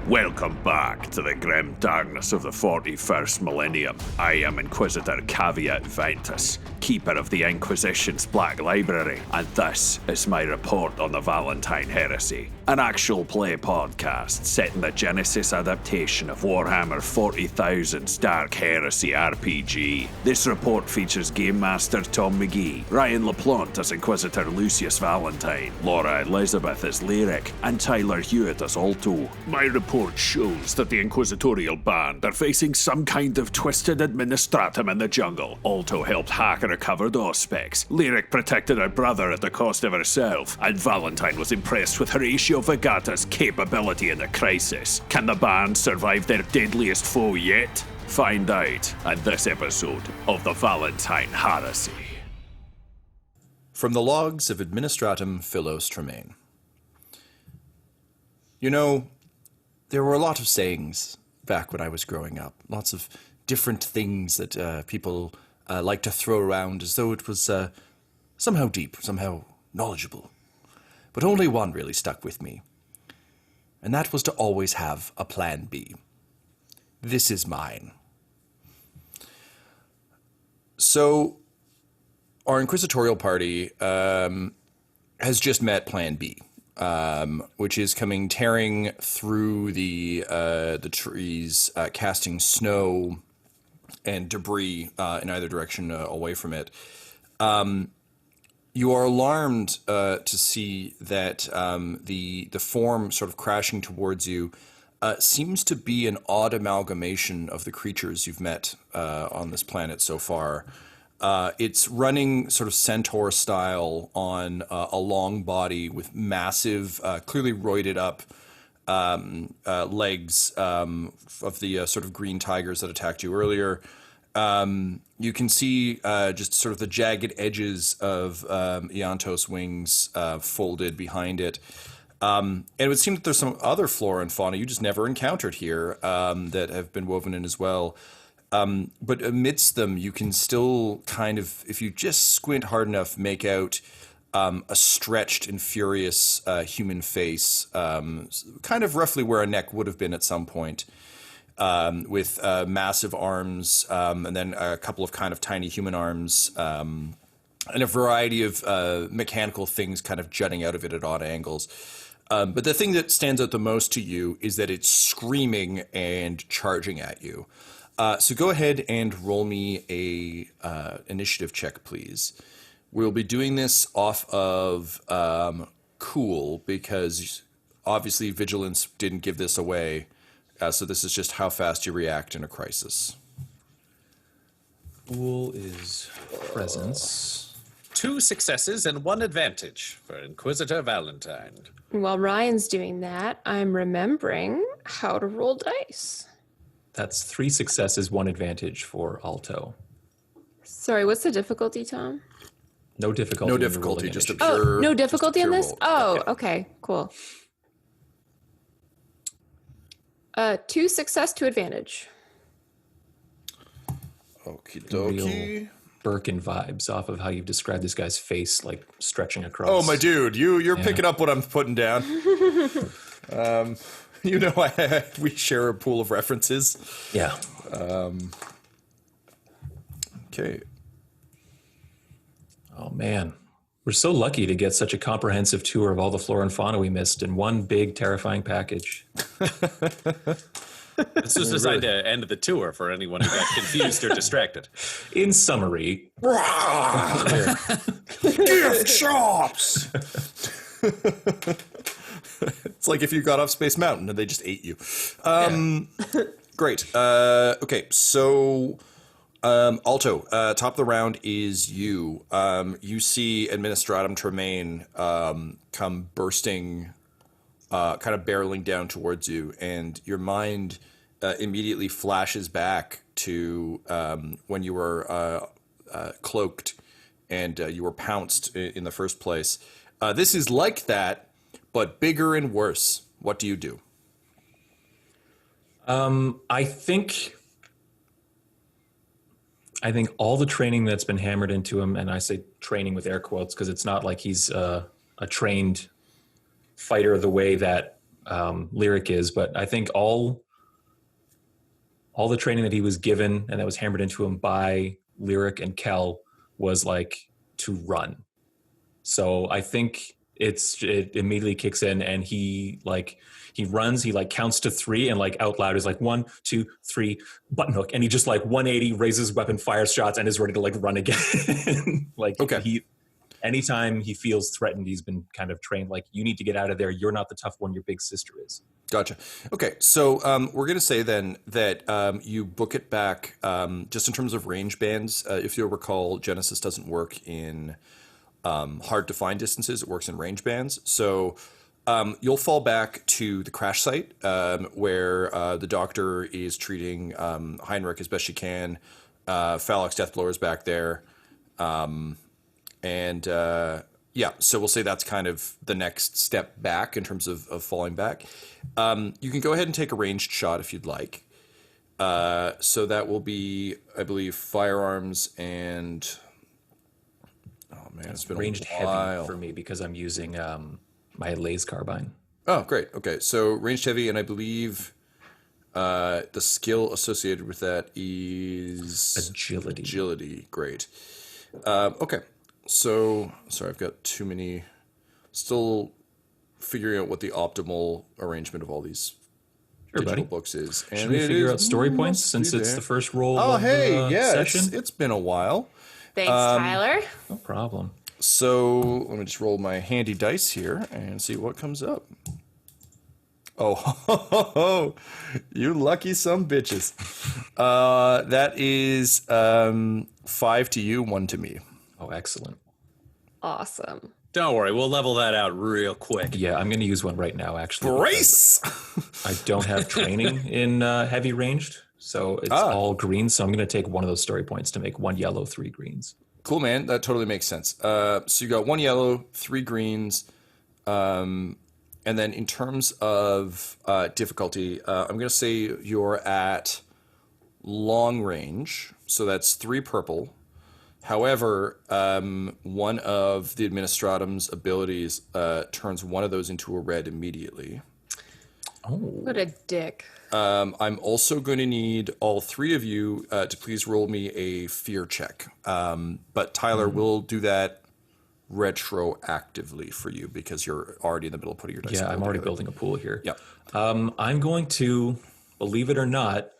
Welcome back to the grim darkness of the 41st Millennium. I am Inquisitor Caveat Ventus, keeper of the Inquisition's Black Library, and this is my report on the Valentyne Heresy, an actual play podcast set in the Genesys adaptation of Warhammer 40,000's Dark Heresy RPG. This report features Game Master Tom McGee, Ryan LaPlante as Inquisitor Lucius Valentyne, Laura Elizabeth as Lyric, and Tyler Hewitt as Alto. My report shows that the Inquisitorial Band are facing some kind of twisted Administratum in the jungle. Alto helped hack and recovered auspex. Lyric protected her brother at the cost of herself, and Valentyne was impressed with Horatio Vegatta's capability in the crisis. Can the band survive their deadliest foe yet? Find out in this episode of the Valentyne Heresy. From the logs of Administratum Philos Tremaine. You know, there were a lot of sayings back when I was growing up. Lots of different things that people like to throw around as though it was somehow deep, somehow knowledgeable. But only one really stuck with me. And that was to always have a plan B. This is mine. So, our Inquisitorial party has just met Plan B. Which is coming tearing through the trees, casting snow and debris in either direction away from it. You are alarmed to see that the form sort of crashing towards you seems to be an odd amalgamation of the creatures you've met on this planet so far. It's running sort of centaur style on a long body with massive, clearly roided up legs of the sort of green tigers that attacked you earlier. You can see just sort of the jagged edges of Iantos' wings folded behind it. And it would seem that there's some other flora and fauna you just never encountered here that have been woven in as well. But amidst them, you can still kind of, if you just squint hard enough, make out a stretched and furious human face, kind of roughly where a neck would have been at some point, with massive arms and then a couple of kind of tiny human arms and a variety of mechanical things kind of jutting out of it at odd angles. But the thing that stands out the most to you is that it's screaming and charging at you. So go ahead and roll me a initiative check, please. We'll be doing this off of Cool, because obviously Vigilance didn't give this away. So this is just how fast you react in a crisis. Cool is presence. 2 successes and 1 advantage for Inquisitor Valentyne. While Ryan's doing that, I'm remembering how to roll dice. That's 3 successes, 1 advantage for Alto. Sorry, what's the difficulty, Tom? No difficulty. No difficulty, just a pure. Oh, no difficulty in this? roll. Oh, Yeah. okay, cool. 2 success, 2 advantage. Okie dokie. Real Birkin vibes off of how you've described this guy's face, like stretching across. Oh, my dude, you're picking up what I'm putting down. You know, we share a pool of references. Yeah. Okay. Oh, man. We're so lucky to get such a comprehensive tour of all the flora and fauna we missed in one big, terrifying package. This was designed to end the tour for anyone who got confused or distracted. In summary, Gift shops! It's like if you got off Space Mountain and they just ate you. Great. Okay, so Alto, top of the round is you. You see Administratum Tremaine come bursting, kind of barreling down towards you, and your mind immediately flashes back to when you were cloaked and you were pounced in the first place. This is like that, but bigger and worse. What do you do? I think all the training that's been hammered into him, and I say training with air quotes because it's not like he's a trained fighter the way that Lyric is, but I think all the training that he was given and that was hammered into him by Lyric and Kel was like to run. So I think it immediately kicks in, and he runs, he like counts to 3 and like out loud is like 1, 2, 3 button hook, and he just like 180 raises his weapon, fires shots, and is ready to like run again. Like okay. Anytime he feels threatened, he's been kind of trained like, you need to get out of there. You're not the tough one. Your big sister is. Gotcha. Okay, so we're going to say then that you book it back just in terms of range bands. If you'll recall, Genesys doesn't work in hard-to-find distances. It works in range bands. So you'll fall back to the crash site where the doctor is treating Heinrich as best she can. Phallox Deathblower is back there. Yeah, so we'll say that's kind of the next step back in terms of falling back. You can go ahead and take a ranged shot if you'd like. So that will be, I believe, firearms and... Oh, man, it's been ranged a while. Heavy for me because I'm using my laser carbine. Oh, great. Okay, so ranged heavy, and I believe the skill associated with that is... Agility. Agility, great. Okay. So, sorry, I've got too many, still figuring out what the optimal arrangement of all these digital books is. And should we figure out story points since it's the first roll of the session? It's been a while. Thanks, Tyler. No problem. So, let me just roll my handy dice here and see what comes up. Oh, you lucky some bitches. That is 5 to you, 1 to me. Oh, excellent. Awesome. Don't worry, we'll level that out real quick. Yeah, I'm going to use one right now, actually. Brace! I don't have training in heavy ranged, so it's all green. So I'm going to take one of those story points to make 1 yellow, 3 greens. Cool, man. That totally makes sense. So you got 1 yellow, 3 greens. And then in terms of difficulty, I'm going to say you're at long range. So that's 3 purple. However, one of the Administratum's abilities turns one of those into a red immediately. Oh. What a dick. I'm also going to need all 3 of you to please roll me a fear check. But Tyler will do that retroactively for you because you're already in the middle of putting your dice. Yeah, I'm already building a pool here. Yeah. I'm going to, believe it or not,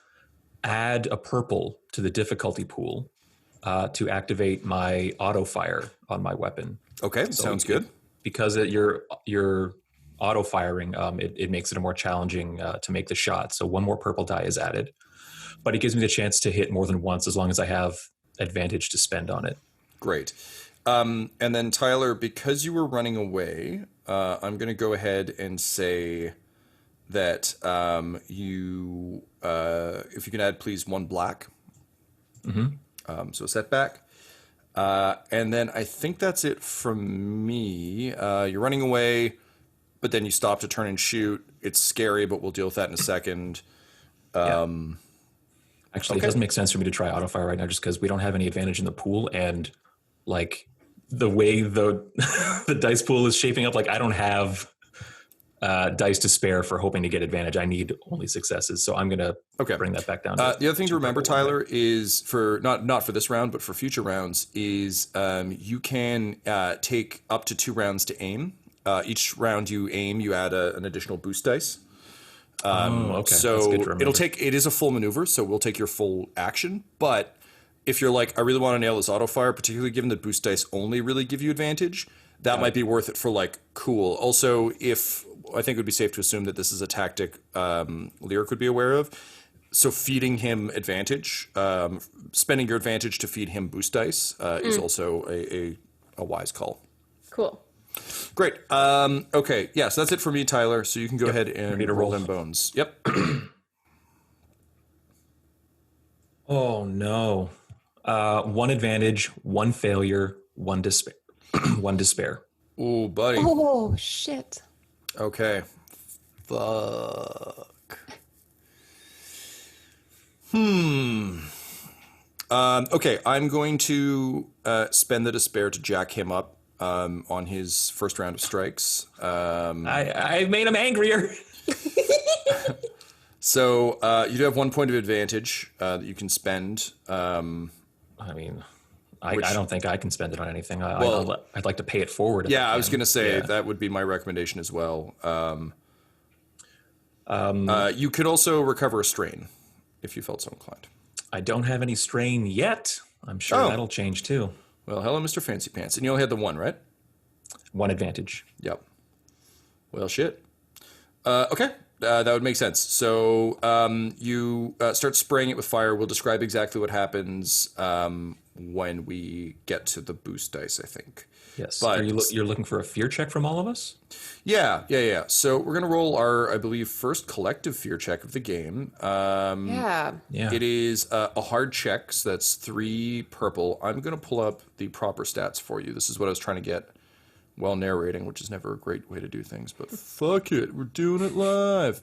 add a purple to the difficulty pool. To activate my auto fire on my weapon. Okay, so sounds good. Because you're auto firing, it makes it more challenging to make the shot. So 1 more purple die is added, but it gives me the chance to hit more than once as long as I have advantage to spend on it. Great. And then Tyler, because you were running away, I'm going to go ahead and say that you, if you can add please 1 black. Mm-hmm. So a setback. And then I think that's it from me. You're running away, but then you stop to turn and shoot. It's scary, but we'll deal with that in a second. Actually, It doesn't make sense for me to try auto fire right now just because we don't have any advantage in the pool. And like the way the the dice pool is shaping up, like I don't have dice to spare for hoping to get advantage. I need only successes, so I'm going to bring that back down. The other thing to remember, Tyler, is for not for this round, but for future rounds, is you can take up to 2 rounds to aim. Each round you aim, you add an additional boost dice. Okay. So That's good to remember. it is a full maneuver, so we'll take your full action. But if you're like, I really want to nail this auto fire, particularly given that boost dice only really give you advantage, that might be worth it for like cool. Also, I think it would be safe to assume that this is a tactic Lyric would be aware of. So feeding him advantage, spending your advantage to feed him boost dice is also a wise call. Cool. Great. Okay. Yeah, so that's it for me, Tyler. So you can go ahead and roll them bones. Yep. Oh, no. 1 advantage, 1 failure, 1 despair. 1 despair. Ooh, buddy. Oh, shit. Okay. Fuck. Okay, I'm going to spend the despair to jack him up on his first round of strikes. I made him angrier. So you do have 1 point of advantage that you can spend. I mean, I don't think I can spend it on anything. I'd like to pay it forward. If Yeah, I was going to say Yeah. that would be my recommendation as well. You could also recover a strain if you felt so inclined. I don't have any strain yet. I'm sure that'll change too. Well, hello, Mr. Fancy Pants. And you only had the 1, right? 1 advantage. Yep. Well, shit. Okay, that would make sense. So you start spraying it with fire. We'll describe exactly what happens when we get to the boost dice, I think. Yes. But You're looking for a fear check from all of us? Yeah. So we're going to roll our, I believe, first collective fear check of the game. Yeah. It is a hard check, so that's 3 purple. I'm going to pull up the proper stats for you. This is what I was trying to get while narrating, which is never a great way to do things, but fuck it, we're doing it live.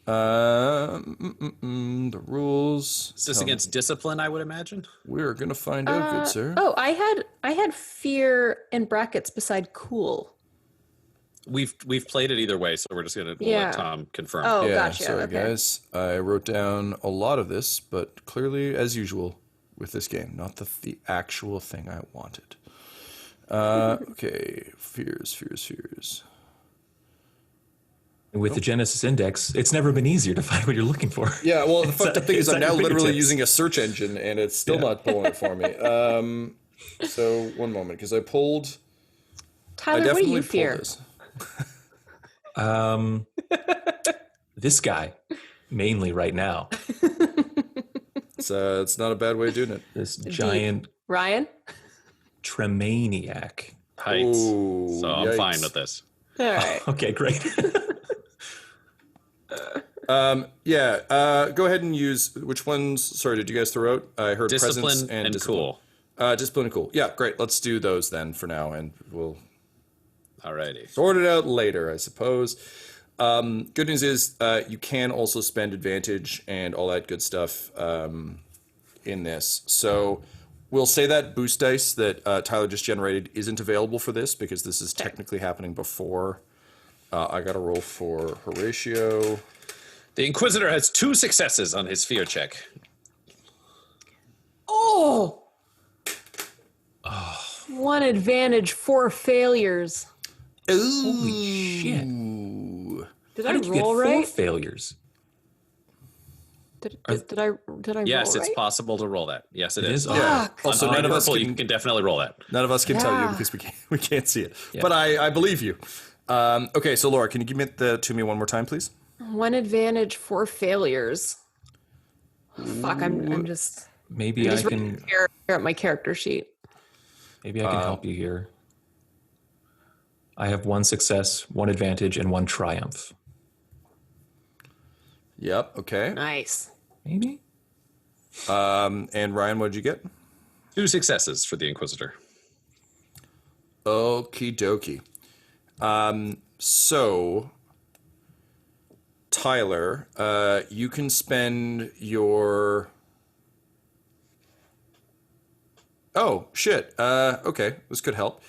The rules. Is this against discipline, I would imagine? We're going to find out, good sir. Oh, I had fear in brackets beside cool. We've played it either way, so we're just going to Yeah. let Tom confirm. Oh, Yeah, gotcha. sorry Okay. guys. I wrote down a lot of this, but clearly, as usual, with this game, not the actual thing I wanted. Okay, fears. With the Genesys index, it's never been easier to find what you're looking for. Yeah, well, the fucked up thing is it's I'm at now your literally fingertips. using a search engine, and it's still not pulling it for me. So, one moment, because I pulled... Tyler, what do definitely you pulled fear? this. This guy, mainly right now. It's not a bad way of doing it. This giant Ryan? Tremaniac. Heights. Ooh, So I'm yikes. fine with this. All right. Okay, great. Go ahead and use... Which ones... Sorry, did you guys throw out? I heard Discipline presence and discipline. cool. Discipline and cool. Yeah, great. Let's do those then for now, and we'll Alrighty. sort it out later, I suppose. Good news is you can also spend advantage and all that good stuff in this. So we'll say that boost dice that Tyler just generated isn't available for this because this is technically happening before. I got to roll for Horatio. The Inquisitor has 2 successes on his fear check. Oh! 1 advantage, 4 failures. Holy shit. Did How I did you get roll 4 right? failures? Did I Yes, roll it's right? possible to roll that. Yes, it It is. is? Yeah. Fuck. Also, On none of us purple, can, you can definitely roll that. none of us can tell you Yeah. because we can't see it. But I believe you. Okay, so Laura, can you give it to me one more time, please? 1 advantage, 4 failures. Fuck, I'm just Maybe I can here at my character sheet. help you here. I have 1 success, 1 advantage, and 1 triumph. Yep, okay. Nice. Maybe? And Ryan, what did you get? 2 successes for the Inquisitor. Okie dokie. So, Tyler, you can spend your... Oh, shit. Okay, this could help.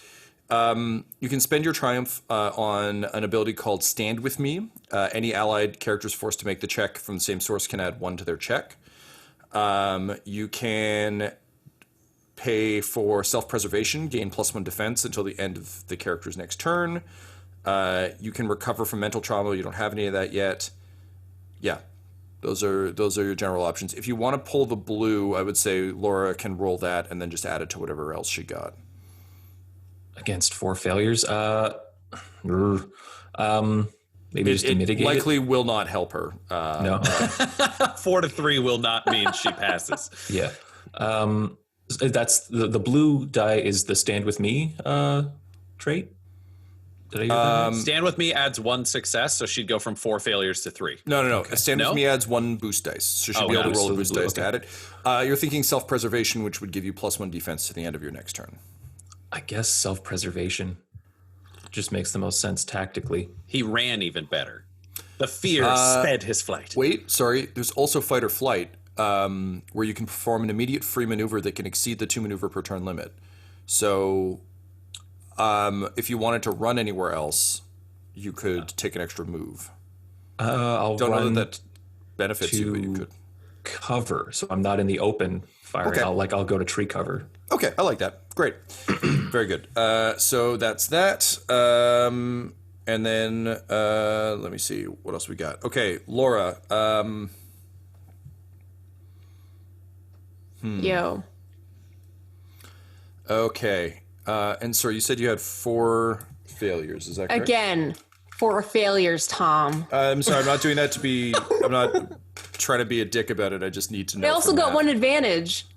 You can spend your triumph on an ability called Stand With Me. Any allied characters forced to make the check from the same source can add 1 to their check. You can pay for self-preservation, gain +1 defense until the end of the character's next turn. You can recover from mental trauma. You don't have any of that yet. Yeah, those are your general options. If you want to pull the blue, I would say Laura can roll that and then just add it to whatever else she got. Against 4 failures? Maybe just to mitigate likely will not help her. it? No. 4 to 3 will not mean she passes. Yeah. That's the blue die is the stand with me trait. Did I hear that right? Stand With Me adds 1 success, so she'd go from 4 failures to 3. No. Stand No? With Me adds 1 boost dice. So she'll be able to roll a boost dice to add it. You're thinking self-preservation, which would give you +1 defense to the end of your next turn. I guess self-preservation just makes the most sense tactically. He ran even better. The fear sped his flight. Wait, sorry. There's also Fight or Flight, where you can perform an immediate free maneuver that can exceed the 2 maneuver per turn limit. So if you wanted to run anywhere else, you could take an extra move. I'll Don't know run that benefits you, but you to could. cover, so I'm not in the open firing. Okay. I'll go to tree cover. Okay, I like that. Great. Very good. So that's that. And then let me see what else we got. Okay, Laura. Yo. Okay. And sorry, you said you had 4 failures. Is that correct? Again, 4 failures, Tom. I'm sorry. I'm not doing that to be. I'm not trying to be a dick about it. I just need to know. I also from got that. 1 advantage.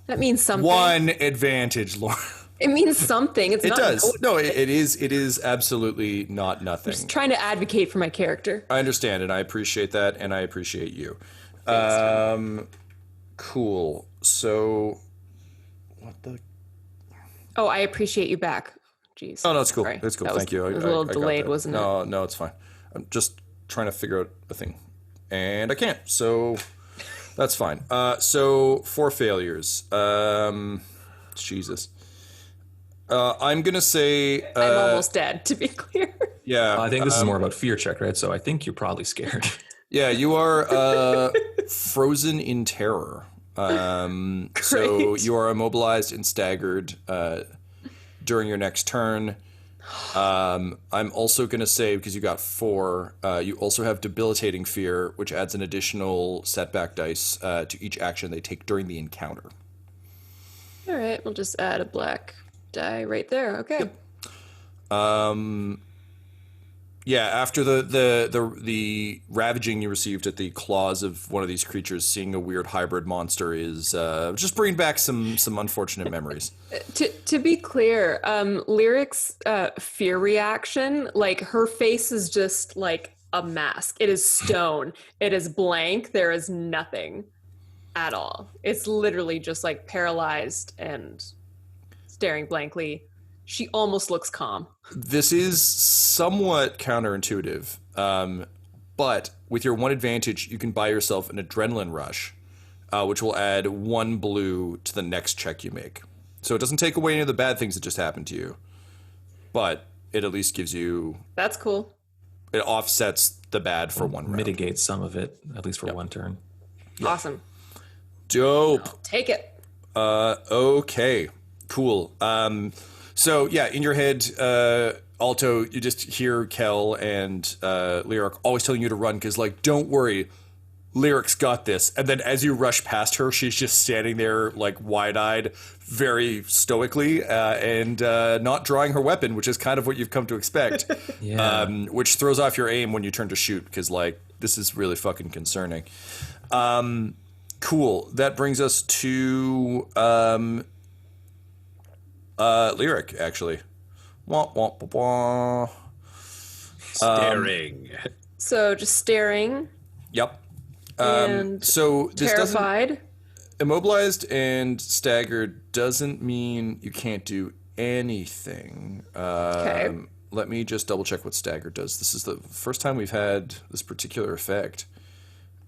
That means something. 1 advantage, Laura. It means something. It's It not does. No, it is. It is absolutely not nothing. Just trying to advocate for my character. I understand, and I appreciate that, and I appreciate you. Cool. So, what the? Oh, I appreciate you back. Jeez. Oh no, it's cool. Sorry. It's cool. That was- Thank you. It was a little I got delayed, that. wasn't it? No, it's fine. I'm just trying to figure out a thing, and I can't. So that's fine. So 4 failures. Jesus. I'm gonna say. I'm almost dead, to be clear. Yeah. I think this is more about fear check, right? So I think you're probably scared. Yeah, you are frozen in terror. So Great. you are immobilized and staggered during your next turn. I'm also going to say, because you got 4, you also have debilitating fear, which adds an additional setback dice to each action they take during the encounter. All right, we'll just add a black die right there. Okay. Yeah, after the ravaging you received at the claws of one of these creatures, seeing a weird hybrid monster is just bringing back some unfortunate memories. To be clear, Lyric's fear reaction, like her face is just like a mask. It is stone. It is blank. There is nothing at all. It's literally just like paralyzed and staring blankly. She almost looks calm. This is somewhat counterintuitive, but with your 1 advantage, you can buy yourself an adrenaline rush, which will add 1 blue to the next check you make. So it doesn't take away any of the bad things that just happened to you, but it at least gives you... That's cool. It offsets the bad for 1 round. Mitigate some of it, at least for 1 turn. Awesome. Dope. Take it. Okay. Cool. So yeah, in your head, Alto, you just hear Kel and Lyric always telling you to run because, like, don't worry, Lyric's got this. And then as you rush past her, she's just standing there, like, wide-eyed, very stoically, and not drawing her weapon, which is kind of what you've come to expect. Yeah. Which throws off your aim when you turn to shoot because, like, this is really fucking concerning. Cool. That brings us to Lyric, actually. Wah, wah, wah, wah. Staring. So just staring Yep. and So this doesn't terrified. immobilized and staggered doesn't mean you can't do anything. Okay. Let me just double check what staggered does. This is the first time we've had this particular effect.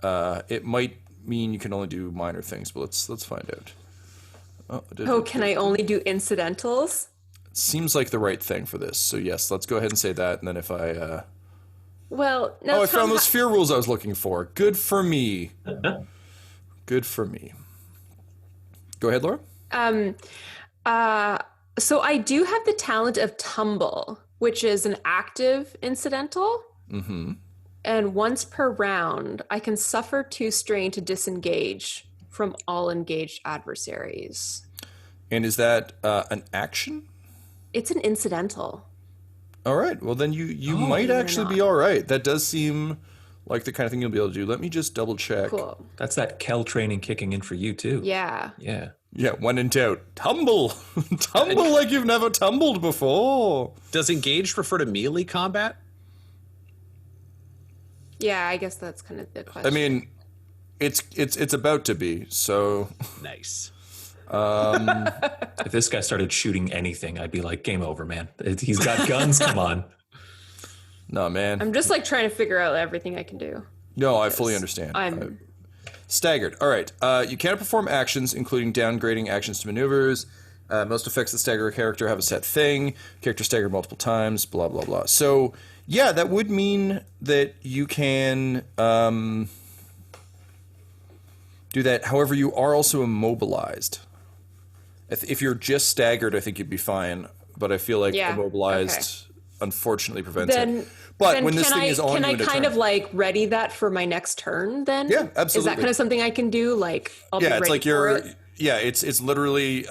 It might mean you can only do minor things, but let's find out. Oh, can I only do incidentals? Seems like the right thing for this. So yes, let's go ahead and say that. And then if I Well, no. I found those fear rules I was looking for. Good for me. Good for me. Go ahead, Laura. So I do have the talent of tumble, which is an active incidental. Mm-hmm. And once per round, I can suffer 2 strain to disengage from all engaged adversaries. And is that an action? It's an incidental. All right. Well, then you might actually be all right. That does seem like the kind of thing you'll be able to do. Let me just double check. Cool. That's that Kel training kicking in for you, too. Yeah. Yeah. Yeah, when in doubt, tumble. Tumble like you've never tumbled before. Does engaged refer to melee combat? Yeah, I guess that's kind of the question. I mean, it's about to be, so Nice. If this guy started shooting anything, I'd be like, game over, man. He's got guns. Come on. no, man. I'm just like trying to figure out everything I can do. No, I fully understand. I'm Staggered. All right. You cannot perform actions, including downgrading actions to maneuvers. Most effects that stagger a character have a set thing. Character staggered multiple times, blah, blah, blah. So, yeah, that would mean that you can do that. However, you are also immobilized. If you're just staggered, I think you'd be fine. But I feel like immobilized unfortunately prevents it. But when this thing is on, can I kind of like ready that for my next turn? Then absolutely. Is that kind of something I can do? Like I'll be ready it's like for it? it's literally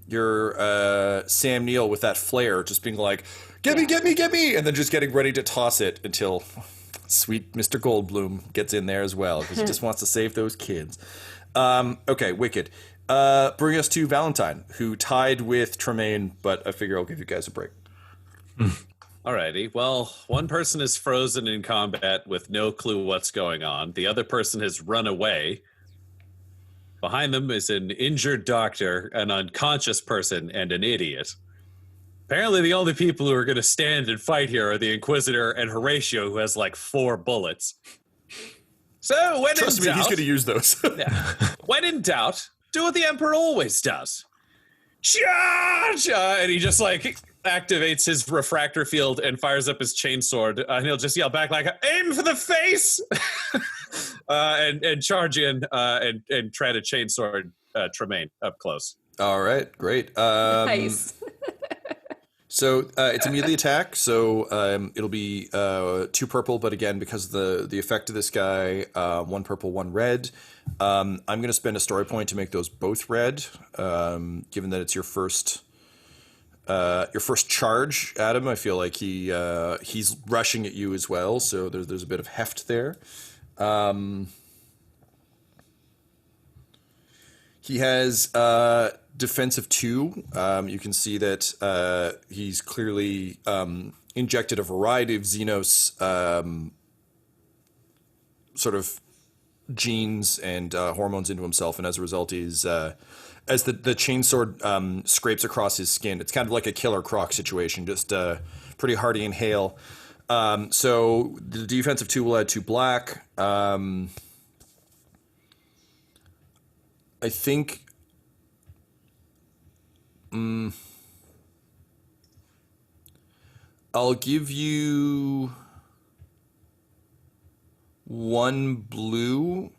your Sam Neill with that flare, just being like, get me, and then just getting ready to toss it until sweet Mr. Goldblum gets in there as well because he just wants to save those kids. Okay, wicked. Bring us to Valentyne, who tied with Tremaine, but I figure I'll give you guys a break. Alrighty. Well, one person is frozen in combat with no clue what's going on. The other person has run away. Behind them is an injured doctor, an unconscious person, and an idiot. Apparently the only people who are going to stand and fight here are the Inquisitor and Horatio, who has like 4 bullets. So when Trust me, he's going to use those. When in doubt, do what the Emperor always does. Charge! And he just like activates his refractor field and fires up his chainsword. And he'll just yell back like, aim for the face! and charge in and try to chainsword Tremaine up close. All right, great. Nice. So it's a melee attack, so it'll be 2 purple, but again, because of the effect of this guy, 1 purple, 1 red. I'm going to spend a story point to make those both red, given that it's your first charge, Adam. I feel like he's rushing at you as well, so there's a bit of heft there. He has defensive 2. You can see that he's clearly injected a variety of Xenos sort of genes and hormones into himself, and as a result, he's as the chainsword scrapes across his skin, it's kind of like a Killer Croc situation, just pretty hearty inhale. So the defensive 2 will add 2 black. I think I'll give you 1 blue.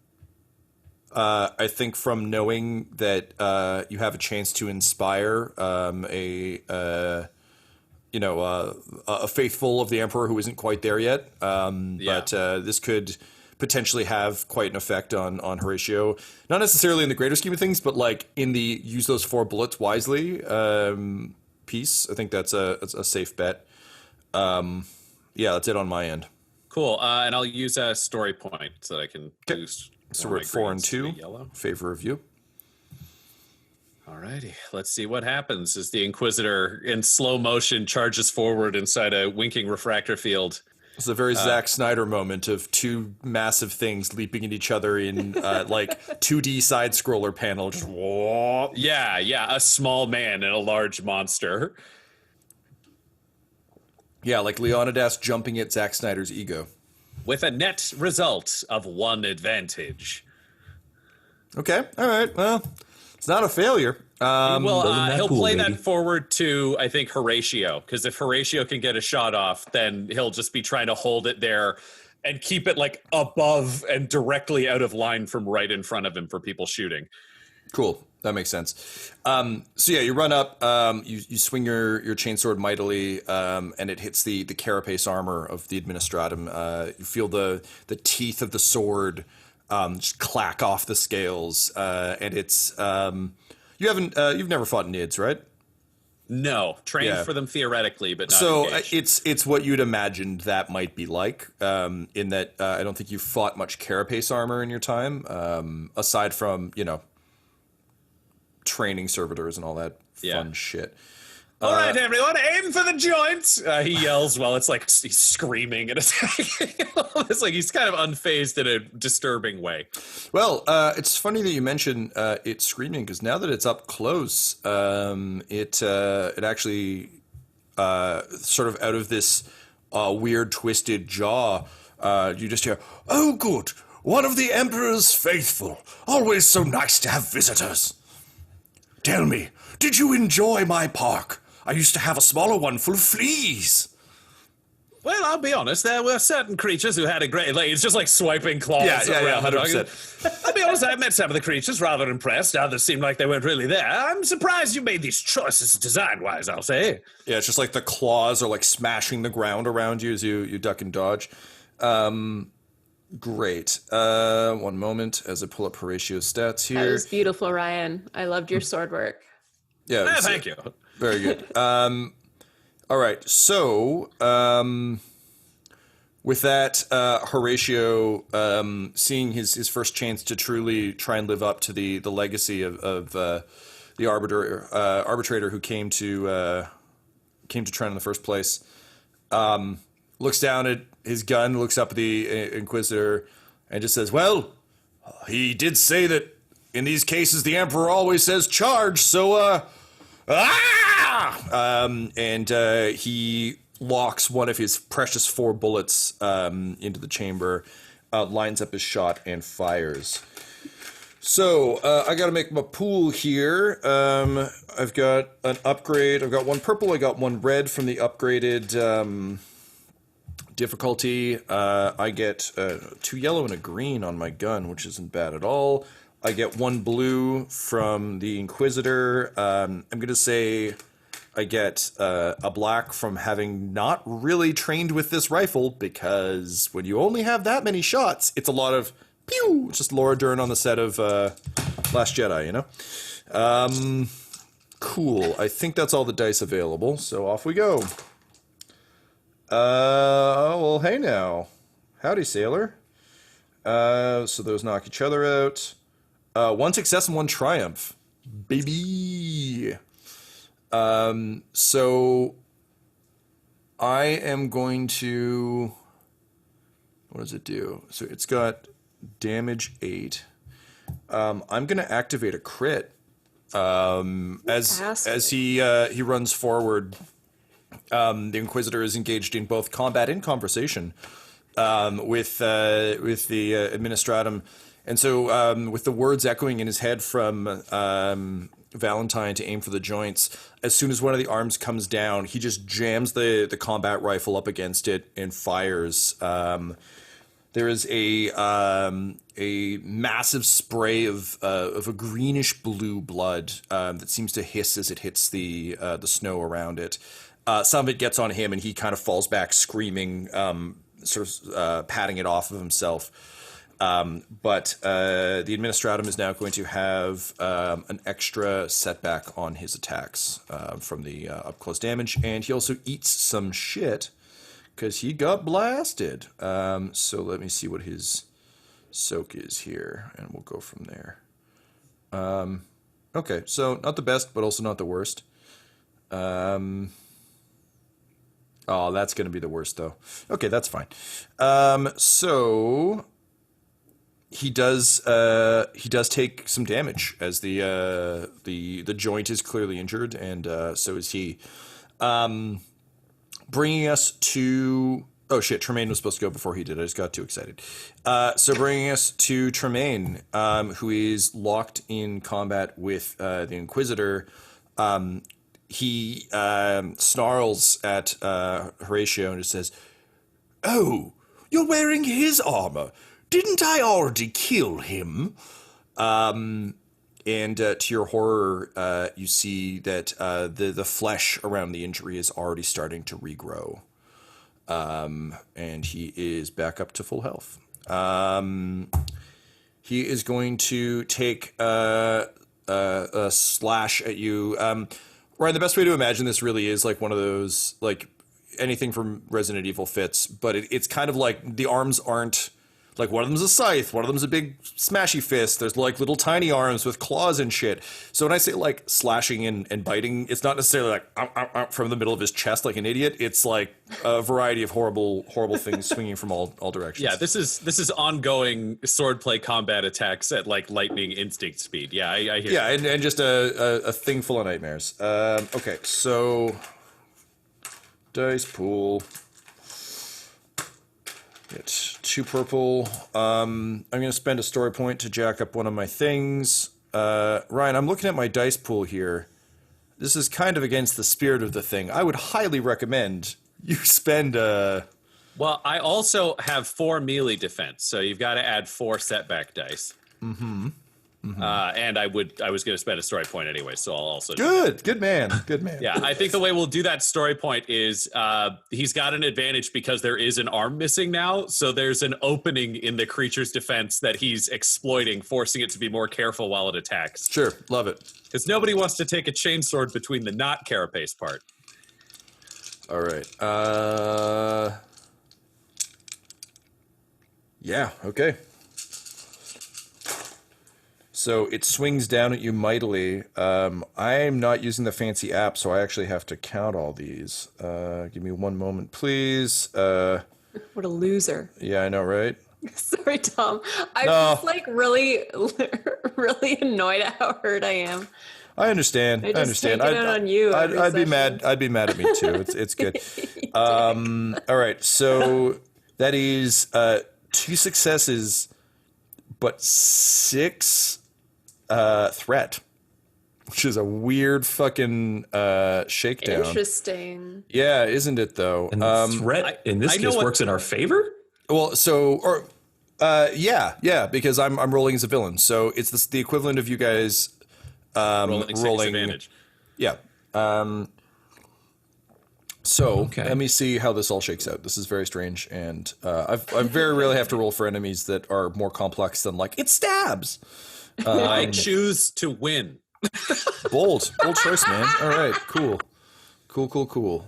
I think from knowing that you have a chance to inspire a faithful of the Emperor who isn't quite there yet. But this could potentially have quite an effect on Horatio. Not necessarily in the greater scheme of things, but like in the use those 4 bullets wisely piece. I think that's a safe bet. That's it on my end. Cool. And I'll use a story point so that I can boost. So we're at 4 and 2. Favor of you. Alrighty. Let's see what happens as the Inquisitor in slow motion charges forward inside a winking refractor field. It's a very Zack Snyder moment of 2 massive things leaping at each other in like 2D side scroller panel. Just whoa. Yeah. A small man and a large monster. Yeah, like Leonidas jumping at Zack Snyder's ego. With a net result of 1 advantage. Okay, all right. Well, it's not a failure. He'll play that forward to, I think, Horatio, because if Horatio can get a shot off, then he'll just be trying to hold it there and keep it like above and directly out of line from right in front of him for people shooting. Cool. That makes sense. You run up, you swing your chainsword mightily, and it hits the carapace armor of the Administratum. You feel the teeth of the sword just clack off the scales, and it's you've never fought Nids, right? No, trained for them theoretically, but not so engaged. It's what you'd imagined that might be like. In that I don't think you fought much carapace armor in your time, aside from training servitors and all that fun shit. All right, everyone, aim for the joints! He yells while it's like he's screaming and attacking. It's like he's kind of unfazed in a disturbing way. Well, it's funny that you mention it screaming, because now that it's up close, it actually sort of out of this weird twisted jaw, you just hear, "Oh, good, one of the Emperor's faithful. Always so nice to have visitors." Tell me, did you enjoy my park? I used to have a smaller one full of fleas. Well, I'll be honest, there were certain creatures who had a great... Like, it's just like swiping claws around the dog. 100%. I'll be honest, I met some of the creatures, rather impressed. Others seemed like they weren't really there. I'm surprised you made these choices design-wise, I'll say. Yeah, it's just like the claws are like smashing the ground around you as you duck and dodge. Great. One moment as I pull up Horatio's stats here. That was beautiful, Ryan. I loved your sword work. Yeah, Thank you. very good. All right, so with that, Horatio, seeing his first chance to truly try and live up to the legacy of the arbitrator who came to Trent in the first place, looks down at his gun, looks up at the Inquisitor, and just says, "Well, he did say that in these cases the Emperor always says charge, so and he locks one of his precious 4 bullets into the chamber, lines up his shot, and fires. So I got to make my pool here. I've got an upgrade. I've got 1 purple. I got 1 red from the upgraded difficulty. I get 2 yellow and a green on my gun, which isn't bad at all. I get 1 blue from the Inquisitor. I'm going to say I get a black from having not really trained with this rifle, because when you only have that many shots, it's a lot of pew. It's just Laura Dern on the set of Last Jedi, you know? Cool. I think that's all the dice available, so off we go. Well, hey now. Howdy, sailor. So those knock each other out. 1 success and 1 triumph. Baby. So I am going to... What does it do? So it's got damage 8. I'm going to activate a crit. As he runs forward, the Inquisitor is engaged in both combat and conversation with the Administratum. And so with the words echoing in his head from Valentyne to aim for the joints, as soon as one of the arms comes down, he just jams the combat rifle up against it and fires. There is a massive spray of a greenish blue blood that seems to hiss as it hits the snow around it. Some of it gets on him, and he kind of falls back screaming, sort of patting it off of himself. But the Administratum is now going to have an extra setback on his attacks from the up-close damage, and he also eats some shit because he got blasted. So let me see what his soak is here, and we'll go from there. Okay, so not the best, but also not the worst. Oh, that's going to be the worst, though. Okay, that's fine. So he does take some damage as the joint is clearly injured, and so is he. Bringing us to... Oh, shit, Tremaine was supposed to go before he did. I just got too excited. So bringing us to Tremaine, who is locked in combat with the Inquisitor. He snarls at Horatio and just says, "Oh, you're wearing his armor. Didn't I already kill him?" And to your horror, you see that the flesh around the injury is already starting to regrow. And he is back up to full health. He is going to take a slash at you. Ryan, the best way to imagine this really is like one of those, like anything from Resident Evil fits, but it's kind of like the arms aren't, like one of them's a scythe, one of them's a big smashy fist, there's like little tiny arms with claws and shit. So when I say like slashing and biting, it's not necessarily like from the middle of his chest like an idiot, it's like a variety of horrible things swinging from all directions. Yeah, this is ongoing swordplay combat attacks at like lightning instinct speed. Yeah, I hear. Yeah, and just a thing full of nightmares. Okay, so dice pool. Get 2 purple. I'm going to spend a story point to jack up one of my things. Ryan, I'm looking at my dice pool here. This is kind of against the spirit of the thing. I would highly recommend you spend Well, I also have 4 melee defense, so you've got to add 4 setback dice. And I was going to spend a story point anyway, so I'll also good man. Yeah, I think the way we'll do that story point is he's got an advantage because there is an arm missing now, so there's an opening in the creature's defense that he's exploiting, forcing it to be more careful while it attacks. Sure, love it. Because nobody wants to take a chainsword between the not carapace part. All right. Yeah, okay. So it swings down at you mightily. I'm not using the fancy app, so I actually have to count all these. Give me one moment, please. What a loser. Yeah, I know, right? Sorry, Tom. I'm just like really, really annoyed at how hurt I am. I understand. I understand. Take it out on you. I'd be mad. I'd be mad at me too. It's good. All right. So that is 2 successes, but 6 threat, which is a weird fucking shakedown. Interesting. Yeah, isn't it though? And threat in this case works in our favor. Well, yeah, because I'm rolling as a villain, so it's the equivalent of you guys rolling advantage. Yeah. So let me see how this all shakes out. This is very strange, and I very rarely have to roll for enemies that are more complex than like it stabs. I choose to win. Bold choice, man. All right, cool. Okie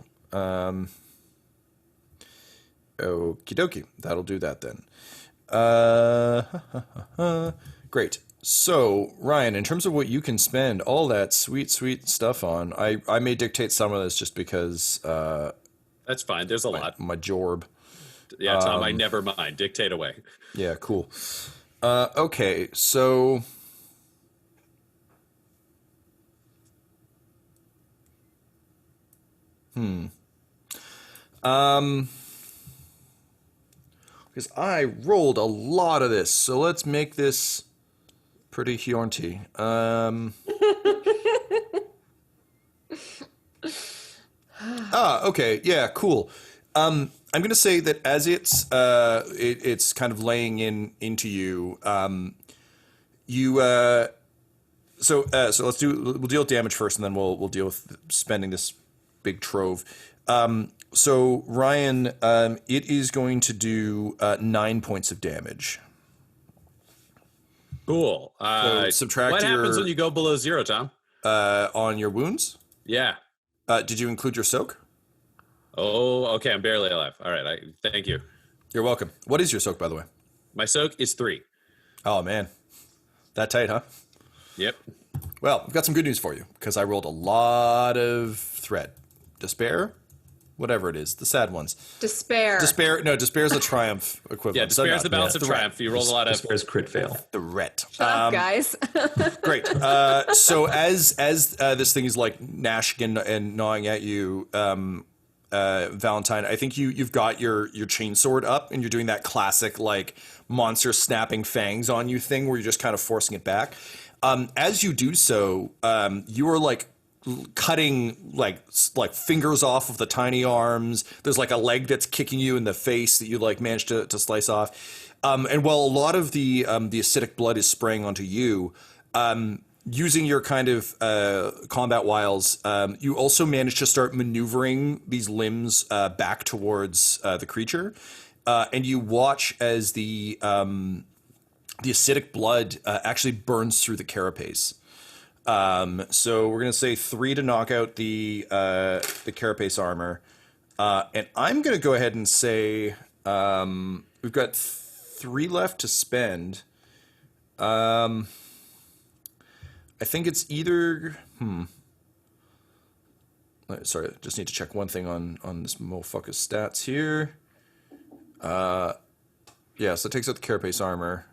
dokie. That'll do that then. Great. So, Ryan, in terms of what you can spend all that sweet stuff on, I may dictate some of this just because... That's fine. There's a lot. My jorb. Yeah, Tom, I never mind. Dictate away. Yeah, cool. Okay, so... Because I rolled a lot of this, so let's make this pretty haunty. Okay, yeah, cool. I'm gonna say that as it's kind of laying into you, so we'll deal with damage first, and then we'll deal with spending this big trove. So Ryan, it is going to do 9 points of damage. Cool. So subtract what happens your- when you go below 0, Tom? On your wounds? Yeah. Did you include your soak? Oh, okay. I'm barely alive. All right. Thank you. You're welcome. What is your soak, by the way? My soak is 3. Oh, man. That tight, huh? Yep. Well, I've got some good news for you, because I rolled a lot of threat. Despair? Whatever it is. The sad ones. Despair. No, despair is a triumph equivalent. Yeah, despair is the balance of triumph. You rolled a lot of... Despair's crit fail. Threat. Shut up, guys. Great. So as this thing is like gnashing and gnawing at you, Valentyne, I think you've got your chainsword up, and you're doing that classic like monster snapping fangs on you thing where you're just kind of forcing it back. As you do so, you are like cutting like fingers off of the tiny arms. There's like a leg that's kicking you in the face that you like managed to slice off. And while a lot of the acidic blood is spraying onto you, using your kind of combat wiles, you also manage to start maneuvering these limbs back towards the creature, and you watch as the acidic blood actually burns through the carapace. So we're gonna say 3 to knock out the carapace armor, and I'm gonna go ahead and say we've got 3 left to spend. I think it's either sorry, just need to check one thing on this motherfucker's stats here. Yeah, so it takes out the carapace armor.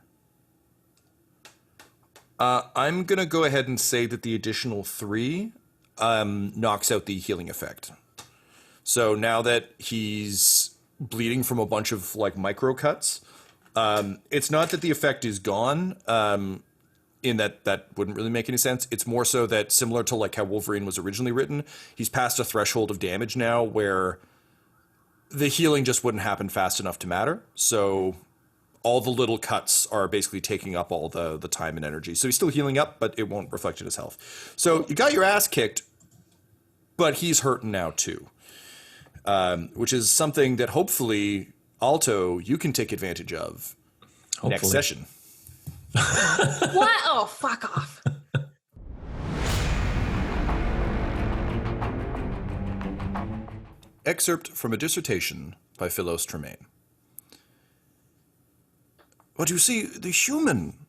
I'm going to go ahead and say that the additional 3 knocks out the healing effect. So now that he's bleeding from a bunch of like micro cuts, it's not that the effect is gone. in that wouldn't really make any sense. It's more so that, similar to like how Wolverine was originally written, he's past a threshold of damage now where the healing just wouldn't happen fast enough to matter. So all the little cuts are basically taking up all the time and energy. So he's still healing up, but it won't reflect in his health. So you got your ass kicked, but he's hurting now too, which is something that hopefully, Alto, you can take advantage of next session. What? Oh, fuck off. Excerpt from a dissertation by Philos Tremaine. But you see, the human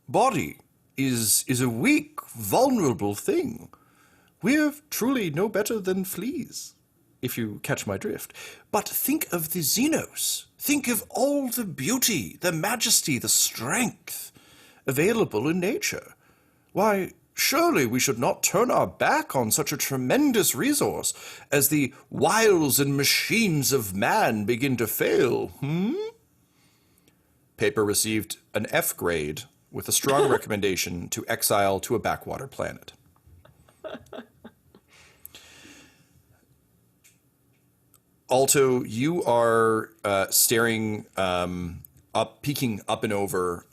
body is a weak, vulnerable thing. We're truly no better than fleas, if you catch my drift. But think of the Xenos. Think of all the beauty, the majesty, the strength available in nature. Why, surely we should not turn our back on such a tremendous resource as the wiles and machines of man begin to fail, Paper received an F grade with a strong recommendation to exile to a backwater planet. Alto, you are staring peeking up and over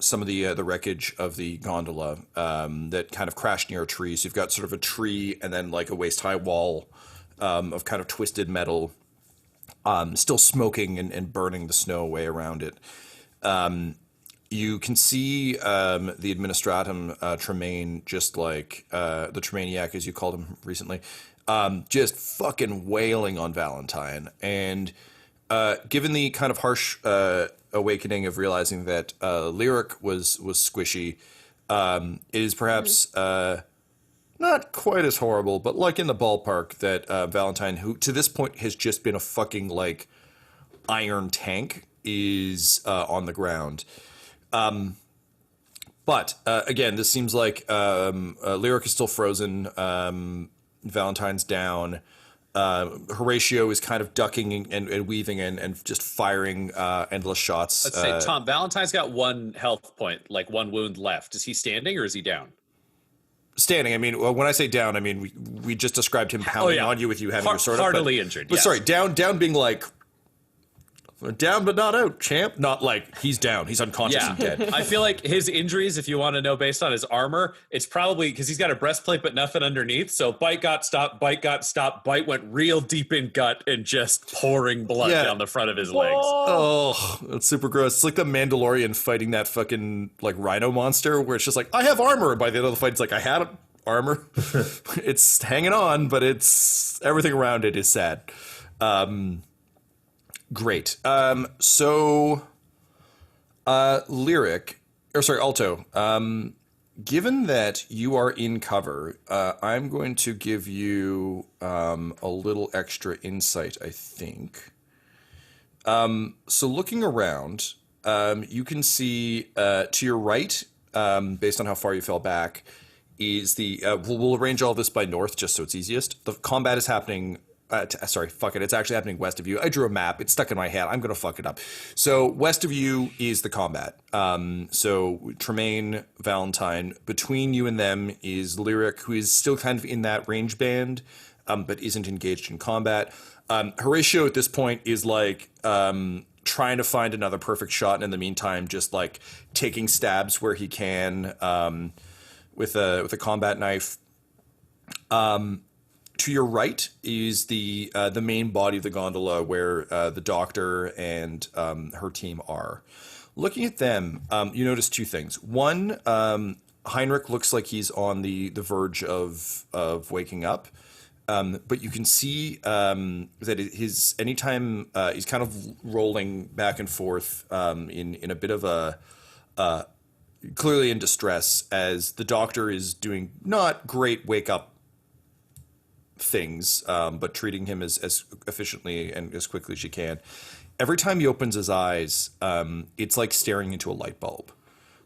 some of the wreckage of the gondola that kind of crashed near a tree. So you've got sort of a tree and then like a waist-high wall of kind of twisted metal, still smoking and burning the snow away around it. You can see the Administratum Tremaine, just like the Tremainiac, as you called him recently, just fucking wailing on Valentyne. And given the kind of harsh awakening of realizing that Lyric was squishy, it is perhaps not quite as horrible, but like in the ballpark that Valentyne, who to this point has just been a fucking like iron tank, is on the ground. But again, this seems like Lyric is still frozen. Valentyne's down. Horatio is kind of ducking and weaving and just firing endless shots. Let's say, Tom, Valentyne's got 1 health point, like 1 wound left. Is he standing or is he down? Standing. I mean, when I say down, I mean we just described him pounding on you with you having your sword up. Heartily injured. But sorry, down being like down but not out, champ. Not like he's down. He's unconscious and dead. I feel like his injuries, if you want to know based on his armor, it's probably because he's got a breastplate but nothing underneath. So bite got stopped, bite went real deep in gut and just pouring blood down the front of his legs. Oh, that's super gross. It's like the Mandalorian fighting that fucking like rhino monster where it's just like, I have armor. By the end of the fight, it's like, I had armor. It's hanging on, but it's everything around it is sad. Great. So, Alto, given that you are in cover, I'm going to give you a little extra insight, I think. So looking around, you can see to your right, based on how far you fell back, is the... we'll arrange all this by north just so it's easiest. The combat is happening... it's actually happening west of you. I drew a map. It's stuck in my head. I'm going to fuck it up. So west of you is the combat. So Tremaine, Valentyne. Between you and them is Lyric, who is still kind of in that range band, but isn't engaged in combat. Horatio at this point is like trying to find another perfect shot, and in the meantime just like taking stabs where he can with a combat knife. To your right is the main body of the gondola where the doctor and her team are. Looking at them, you notice 2 things. One, Heinrich looks like he's on the verge of waking up, but you can see that anytime he's kind of rolling back and forth in a bit of a clearly in distress, as the doctor is doing not great wake up things, but treating him as efficiently and as quickly as she can. Every time he opens his eyes, it's like staring into a light bulb.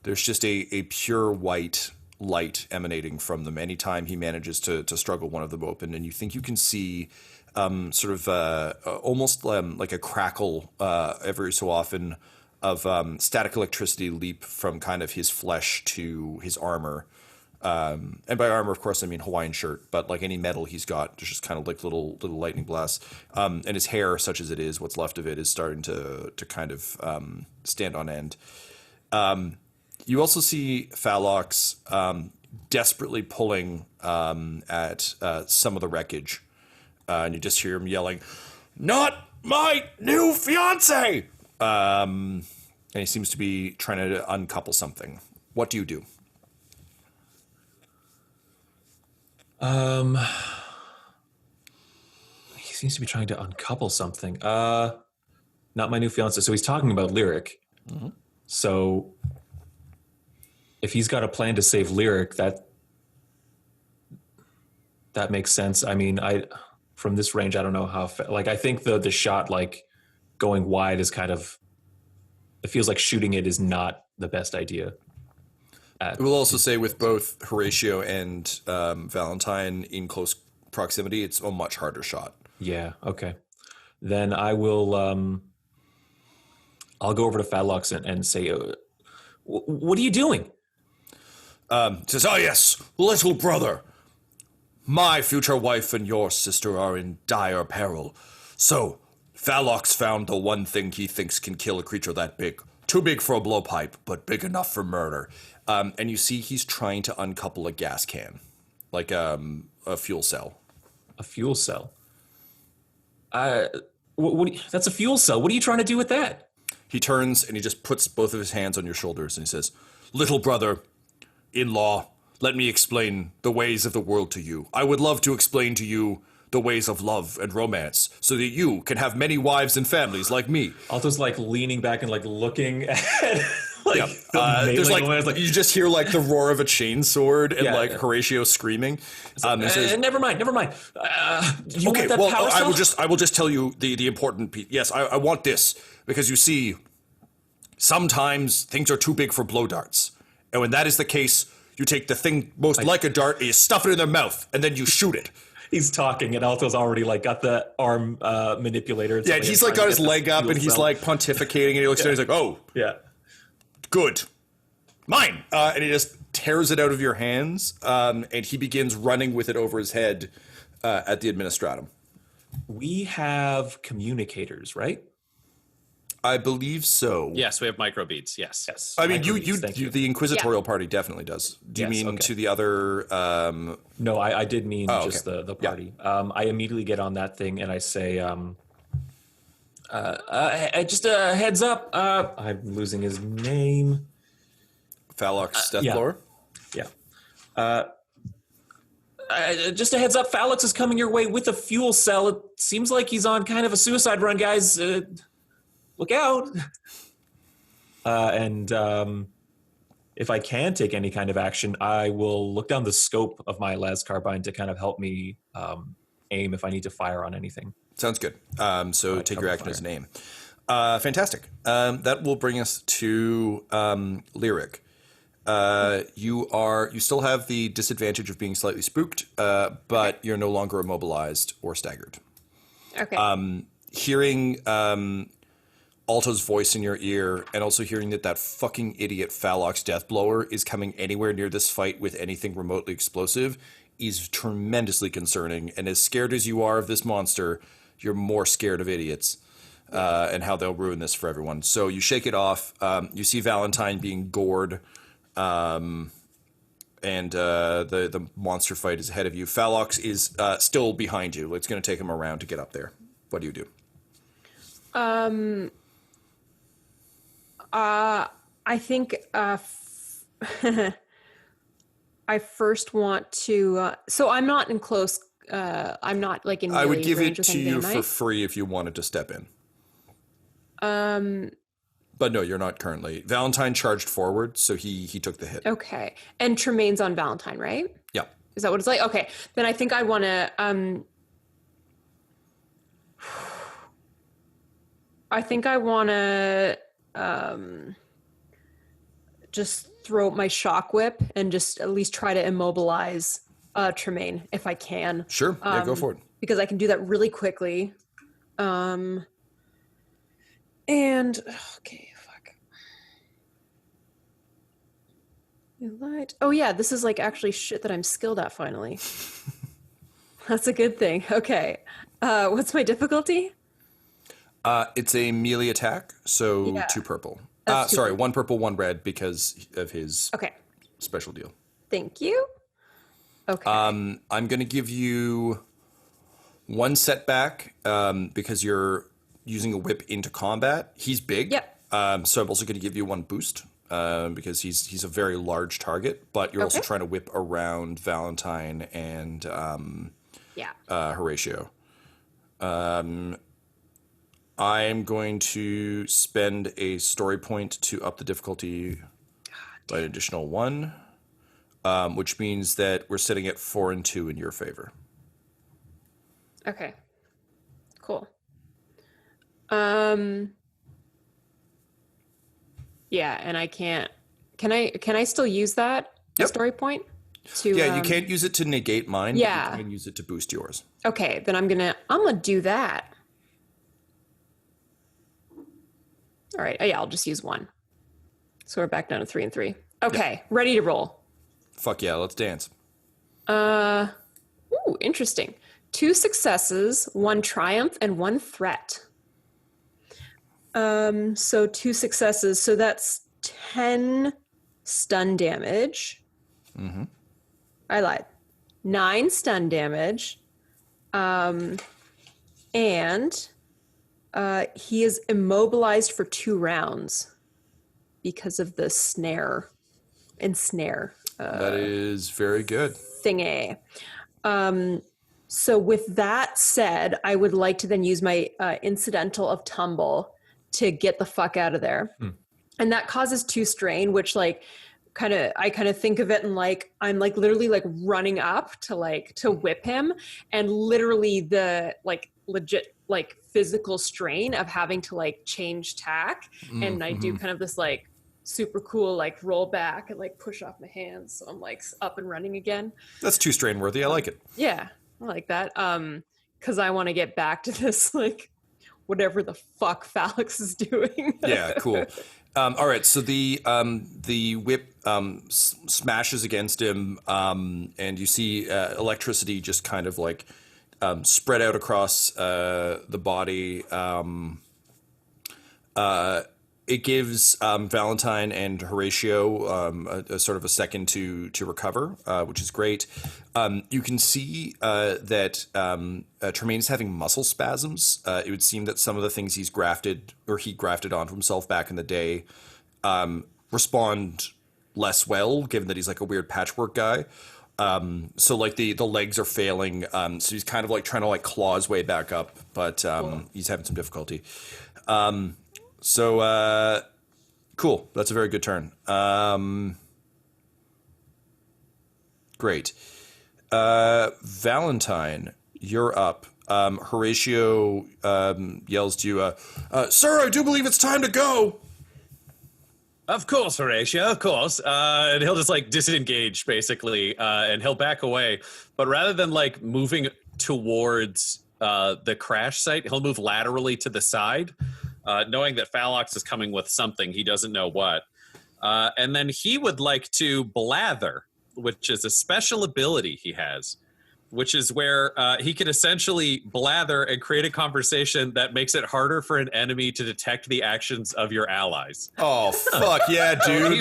There's just a pure white light emanating from them anytime he manages to struggle one of them open, and you think you can see almost like a crackle every so often static electricity leap from kind of his flesh to his armor. And by armor, of course, I mean Hawaiian shirt, but like any metal he's got, there's just kind of like little lightning blasts. And his hair, such as it is, what's left of it, is starting to kind of stand on end. You also see Phalox desperately pulling at some of the wreckage. And you just hear him yelling, "Not my new fiance!" And he seems to be trying to uncouple something. What do you do? He seems to be trying to uncouple something. Not my new fiance. So he's talking about Lyric. Mm-hmm. So if he's got a plan to save Lyric, that makes sense. I mean, from this range, I don't know how. I think the shot going wide is kind of. It feels like shooting it is not the best idea. We'll also say with both Horatio and Valentyne in close proximity, it's a much harder shot. Yeah. Okay. Then I will. I'll go over to Phalox and say, "What are you doing?" Says, "Oh yes, little brother. My future wife and your sister are in dire peril. So, Phalox found the one thing he thinks can kill a creature that big. Too big for a blowpipe, but big enough for murder." And you see he's trying to uncouple a gas can, like a fuel cell. A fuel cell? That's a fuel cell. What are you trying to do with that? He turns and he just puts both of his hands on your shoulders and he says, "Little brother, in-law, let me explain the ways of the world to you. I would love to explain to you the ways of love and romance so that you can have many wives and families like me." Alto's leaning back and looking at there's you just hear the roar of a chainsword and Horatio screaming. Never mind. You want that power cell? I will just tell you the important piece. Yes, I want this because you see, sometimes things are too big for blow darts, and when that is the case, you take the thing most like a dart and you stuff it in their mouth, and then you shoot it. He's talking, and Alto's already got the arm manipulator. Yeah, he's got his leg up, and he's pontificating, and he looks down, and he's like, "Oh, yeah, good, mine," and he just tears it out of your hands, and he begins running with it over his head at the Administratum. We have communicators, right? I believe so. Yes, we have microbeats. Yes. I mean, you the Inquisitorial party definitely does. Do you mean to the other? No, I did mean just okay. the party. Yeah. I immediately get on that thing and I say, just a heads up. I'm losing his name. Phalox Deathlore? Yeah. Just a heads up, Phalox is coming your way with a fuel cell. It seems like he's on kind of a suicide run, guys. Look out. And if I can take any kind of action, I will look down the scope of my las carbine to kind of help me aim if I need to fire on anything. Sounds good. So take your action as an aim. Fantastic. That will bring us to Lyric. You still have the disadvantage of being slightly spooked, but you're no longer immobilized or staggered. Okay. Hearing Alto's voice in your ear, and also hearing that fucking idiot Phalox Deathblower is coming anywhere near this fight with anything remotely explosive is tremendously concerning. And as scared as you are of this monster, you're more scared of idiots and how they'll ruin this for everyone. So you shake it off. You see Valentyne being gored, and the monster fight is ahead of you. Phalox is still behind you. It's going to take him around to get up there. What do you do? I think I first want to. So I'm not in close. I'm not in. I would give it range to you for free if you wanted to step in. But no, you're not currently. Valentyne charged forward, so he took the hit. Okay, and Tremaine's on Valentyne, right? Yeah. Is that what it's like? Okay, then I think I want to. I think I want to just throw my shock whip and just at least try to immobilize Tremaine if I can. Sure. Yeah, go for it. Because I can do that really quickly. And okay, fuck. You lied. Oh yeah, this is like actually shit that I'm skilled at finally. That's a good thing. Okay. What's my difficulty? It's a melee attack, so Yeah. 2 purple. That's 2 Sorry, purple. 1 purple, 1 red because of his Okay. special deal. Thank you. Okay. I'm going to give you 1 setback because you're using a whip into combat. He's big. Yep. So I'm also going to give you 1 boost because he's a very large target, but you're also Okay. trying to whip around Valentyne and Yeah. Horatio. I'm going to spend a story point to up the difficulty by an additional 1, which means that we're sitting at 4 and 2 in your favor. Okay. Cool. Yeah, and I can't. Can I still use that Yep. story point? To Yeah, you can't use it to negate mine. Yeah. But you can use it to boost yours. Okay, then I'm gonna do that. All right. Yeah, I'll just use 1. So we're back down to 3 and 3. Okay, ready to roll. Fuck yeah, let's dance. Ooh, interesting. 2 successes, 1 triumph, and 1 threat. So 2 successes. So that's 10 stun damage. Mm-hmm. I lied. 9 stun damage. And he is immobilized for 2 rounds because of the snare. That is very good. Thingy. So with that said, I would like to then use my incidental of tumble to get the fuck out of there. And that causes 2 strain, which like I kind of think of it and like I'm like literally like running up to whip him, and literally the like legit like physical strain of having to like change tack. And I do kind of this like super cool like roll back and like push off my hands, so I'm like up and running again. That's 2 strain worthy. I like it. Yeah, I like that. Because I want to get back to this like whatever the fuck Phalix is doing. Yeah, cool. All right, so the whip smashes against him, and you see electricity just kind of like spread out across the body. It gives Valentyne and Horatio a sort of a second to recover, which is great. You can see that Tremaine is having muscle spasms. It would seem that some of the things he grafted onto himself back in the day respond less well, given that he's like a weird patchwork guy. So like the legs are failing. So he's kind of like trying to like claw his way back up, but he's having some difficulty. So cool. That's a very good turn. Great. Valentyne, you're up. Horatio yells to you, "Sir, I do believe it's time to go." Of course, Horatio, of course. And he'll just like disengage basically, and he'll back away. But rather than like moving towards the crash site, he'll move laterally to the side, knowing that Phalix is coming with something, he doesn't know what. And then he would like to blather, which is a special ability he has, which is where he can essentially blather and create a conversation that makes it harder for an enemy to detect the actions of your allies. Oh, fuck yeah, dude.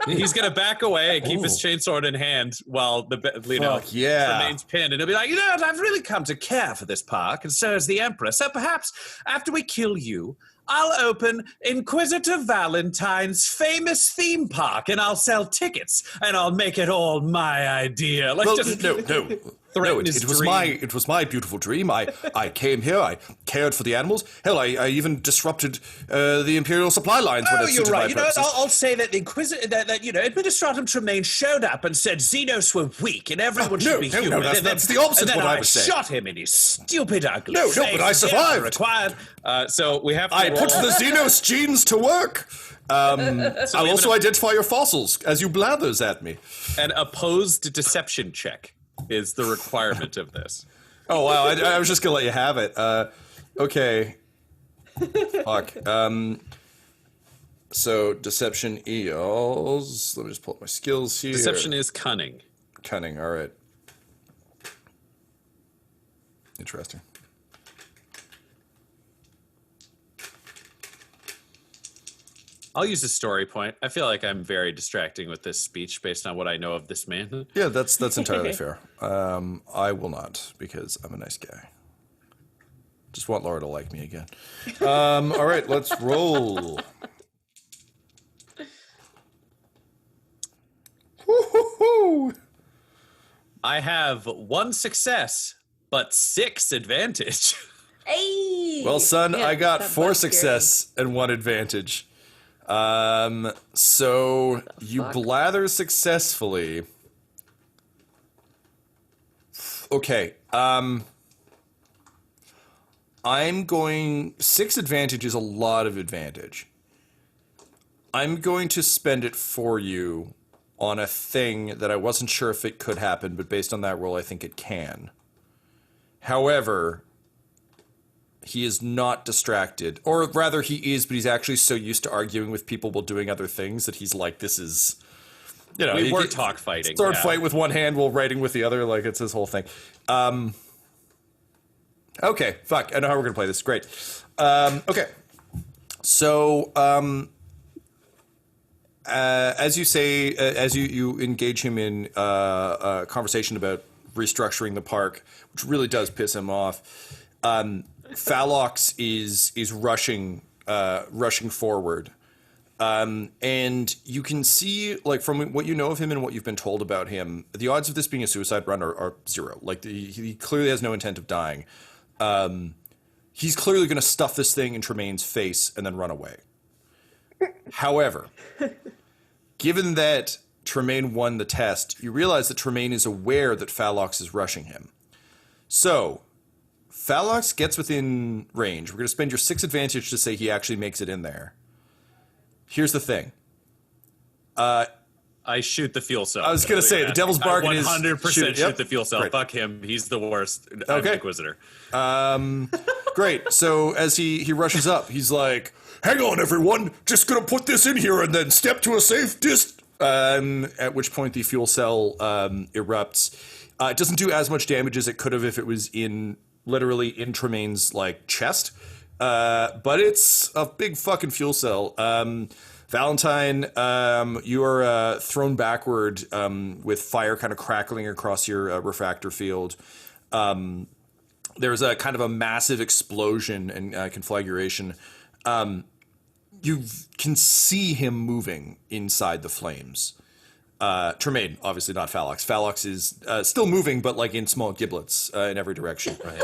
He's going to back away and keep his chainsword in hand while Fuck yeah. Tremaine's pinned. And he'll be like, I've really come to care for this park, and so has the Emperor. So perhaps after we kill you, I'll open Inquisitor Valentyne's famous theme park, and I'll sell tickets, and I'll make it all my idea. Like, Well, just no, threaten his it was dream. it was my beautiful dream. I came here. I cared for the animals. Hell, I even disrupted the Imperial supply lines when Oh, it you're suited right. my You know, purposes. I'll say that the Inquisitor, that Administratum Tremaine showed up and said Xenos were weak and everyone should be human. that's the opposite of what I was saying. Shot him in his stupid, ugly No, face. but I Yeah, survived. Required. So we have to I roll. put the Xenos genes to work. I'll also identify your fossils as you blathers at me. An opposed deception check is the requirement of this. Oh wow! I was just gonna let you have it. Okay. Fuck. So deception equals. Let me just pull up my skills here. Deception is cunning. Cunning. All right. Interesting. I'll use a story point. I feel like I'm very distracting with this speech based on what I know of this man. Yeah, that's entirely fair. I will not, because I'm a nice guy. Just want Laura to like me again. All right, let's roll. Woo-hoo-hoo. I have 1 success, but 6 advantage. Hey. Well, son, Yeah, I got that 4 bug's success and 1 advantage. So you fuck? blather successfully. Okay. I'm going 6 advantage is a lot of advantage. I'm going to spend it for you on a thing that I wasn't sure if it could happen, but based on that roll, I think it can. However, he is not distracted, or rather he is, but he's actually so used to arguing with people while doing other things that he's like, this is, you know, We were talk fighting. sword yeah. fight with one hand while writing with the other, like it's his whole thing. Okay, fuck, I know how we're gonna play this, great. Okay, so, as you say, as you engage him in a conversation about restructuring the park, which really does piss him off, Phalox is rushing forward, and you can see, like, from what you know of him and what you've been told about him, the odds of this being a suicide run are 0. Like, he clearly has no intent of dying. He's clearly going to stuff this thing in Tremaine's face and then run away. However, given that Tremaine won the test, you realize that Tremaine is aware that Phalox is rushing him. So, Phalox gets within range. We're going to spend your 6 advantage to say he actually makes it in there. Here's the thing. I shoot the fuel cell. I was going to say, the devil's bargain is... 100% shoot the fuel cell. Great. Fuck him. He's the worst. I'm Okay. the Inquisitor. Great. So as he rushes up, he's like, hang on, everyone. Just going to put this in here and then step to a safe distance. At which point the fuel cell erupts. It doesn't do as much damage as it could have if it was literally in Tremaine's, like, chest. But it's a big fucking fuel cell. Valentyne, you are thrown backward with fire kind of crackling across your refractor field. There's a kind of a massive explosion and conflagration. You can see him moving inside the flames. Tremaine, obviously not Phalox. Phalox is still moving, but like in small giblets in every direction. Right.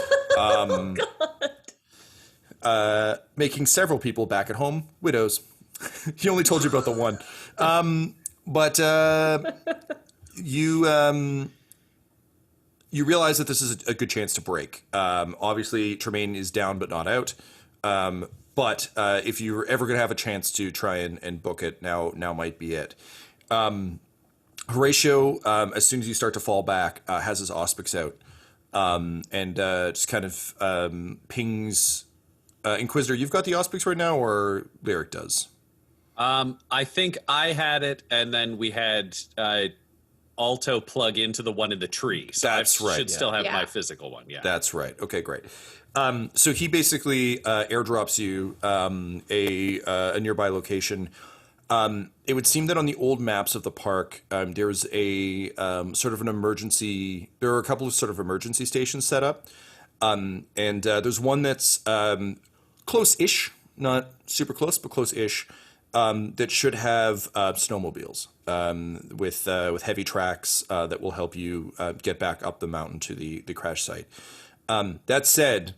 Making several people back at home widows. He only told you about the one. But you realize that this is a good chance to break. Obviously, Tremaine is down but not out. But if you're ever going to have a chance to try and book it, now might be it. Horatio, as soon as you start to fall back, has his auspex out and just kind of pings. Inquisitor, you've got the auspex right now, or Lyric does? I think I had it, and then we had Alto plug into the one in the tree. So That's I right, should yeah. still have Yeah. my physical one. Yeah. That's right. Okay, great. So he basically airdrops you a nearby location. It would seem that on the old maps of the park, there's a sort of an emergency. There are a couple of sort of emergency stations set up, and there's one that's close-ish, not super close, but close-ish. That should have snowmobiles with heavy tracks that will help you get back up the mountain to the crash site. That said,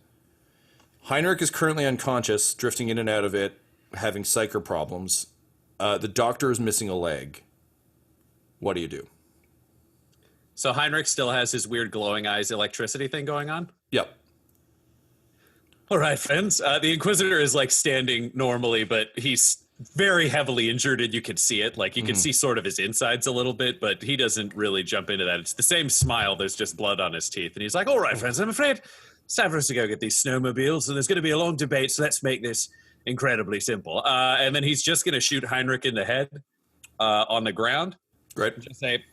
Heinrich is currently unconscious, drifting in and out of it, having psycher problems. The doctor is missing a leg. What do you do? So Heinrich still has his weird glowing eyes electricity thing going on? Yep. All right, friends. The Inquisitor is like standing normally, but he's very heavily injured and you can see it. Like you can see sort of his insides a little bit, but he doesn't really jump into that. It's the same smile. There's just blood on his teeth. And he's like, all right, friends, I'm afraid it's time for us to go get these snowmobiles. And there's going to be a long debate. So let's make this incredibly simple. And then he's just going to shoot Heinrich in the head on the ground. Great. Just say,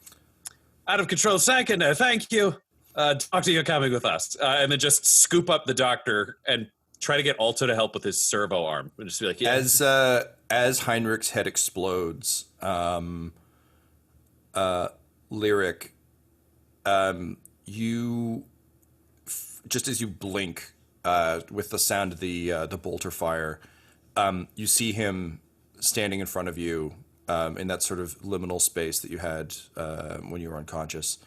out of control second, thank you. Doctor, you're coming with us. And then just scoop up the doctor and try to get Alto to help with his servo arm. And just be like, yeah. As Heinrich's head explodes, Lyric, you just as you blink with the sound of the bolter fire, you see him standing in front of you in that sort of liminal space that you had when you were unconscious.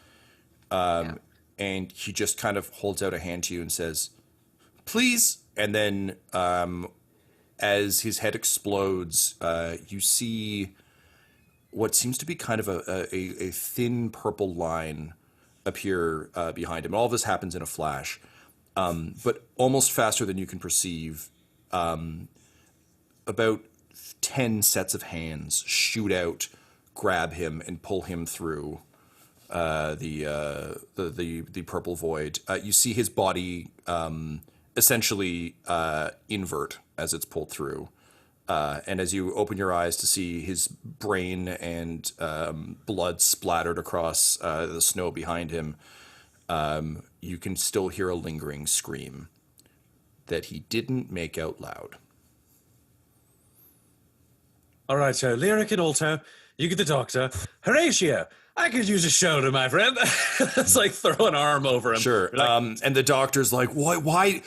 And he just kind of holds out a hand to you and says, please. And then as his head explodes, you see what seems to be kind of a thin purple line appear behind him. All of this happens in a flash, but almost faster than you can perceive. About 10 sets of hands shoot out, grab him, and pull him through the purple void. You see his body essentially invert as it's pulled through. And as you open your eyes to see his brain and blood splattered across the snow behind him, you can still hear a lingering scream that he didn't make out loud. All right, so Lyric and Alto, you get the doctor. Horatio, I could use a shoulder, my friend. It's like throw an arm over him. Sure. Like, and the doctor's like, why?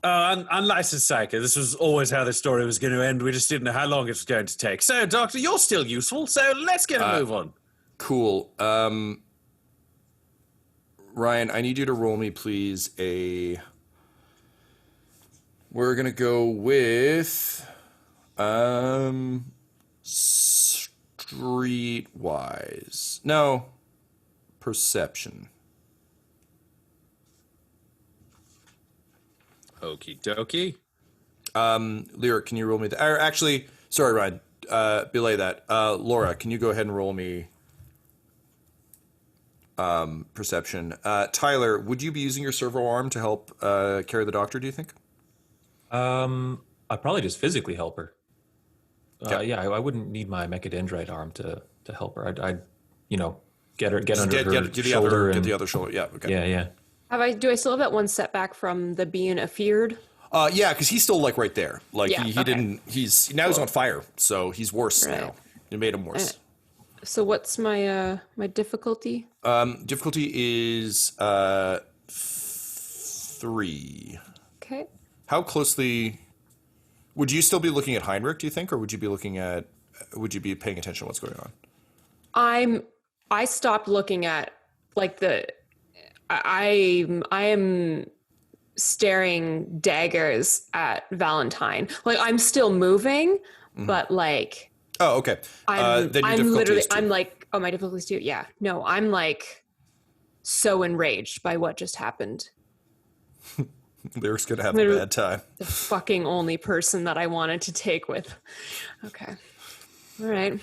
Unlicensed psycho. This was always how the story was going to end. We just didn't know how long it was going to take. So, Doctor, you're still useful, so let's get a move on. Cool. Ryan, I need you to roll me, please, we're going to go with streetwise. No, perception. Okie dokie. Lyric, can you roll me that? Actually, sorry, Ryan. Belay that. Laura, can you go ahead and roll me perception? Tyler, would you be using your servo arm to help carry the doctor, do you think? I'd probably just physically help her. Okay. Yeah, I wouldn't need my mechadendrite arm to help her. I'd get her Just under her get shoulder. get the other shoulder. Yeah, okay. Yeah. Do I still have that one setback from the being afeared? Yeah, because he's still like right there. Like Yeah, he okay. didn't. He's on fire, so he's worse Right. now. You made him worse. So what's my my difficulty? Difficulty is 3. Okay. How closely would you still be looking at Heinrich, do you think, or would you be paying attention to what's going on? I stopped looking at like I am staring daggers at Valentyne. Like I'm still moving, but like Oh, okay. I'm Then your I'm difficulty literally is 2. I'm like, oh, my difficulty is 2. Yeah. No, I'm like so enraged by what just happened. Lyric's gonna have a Literally- bad time. The fucking only person that I wanted to take with. Okay. All right.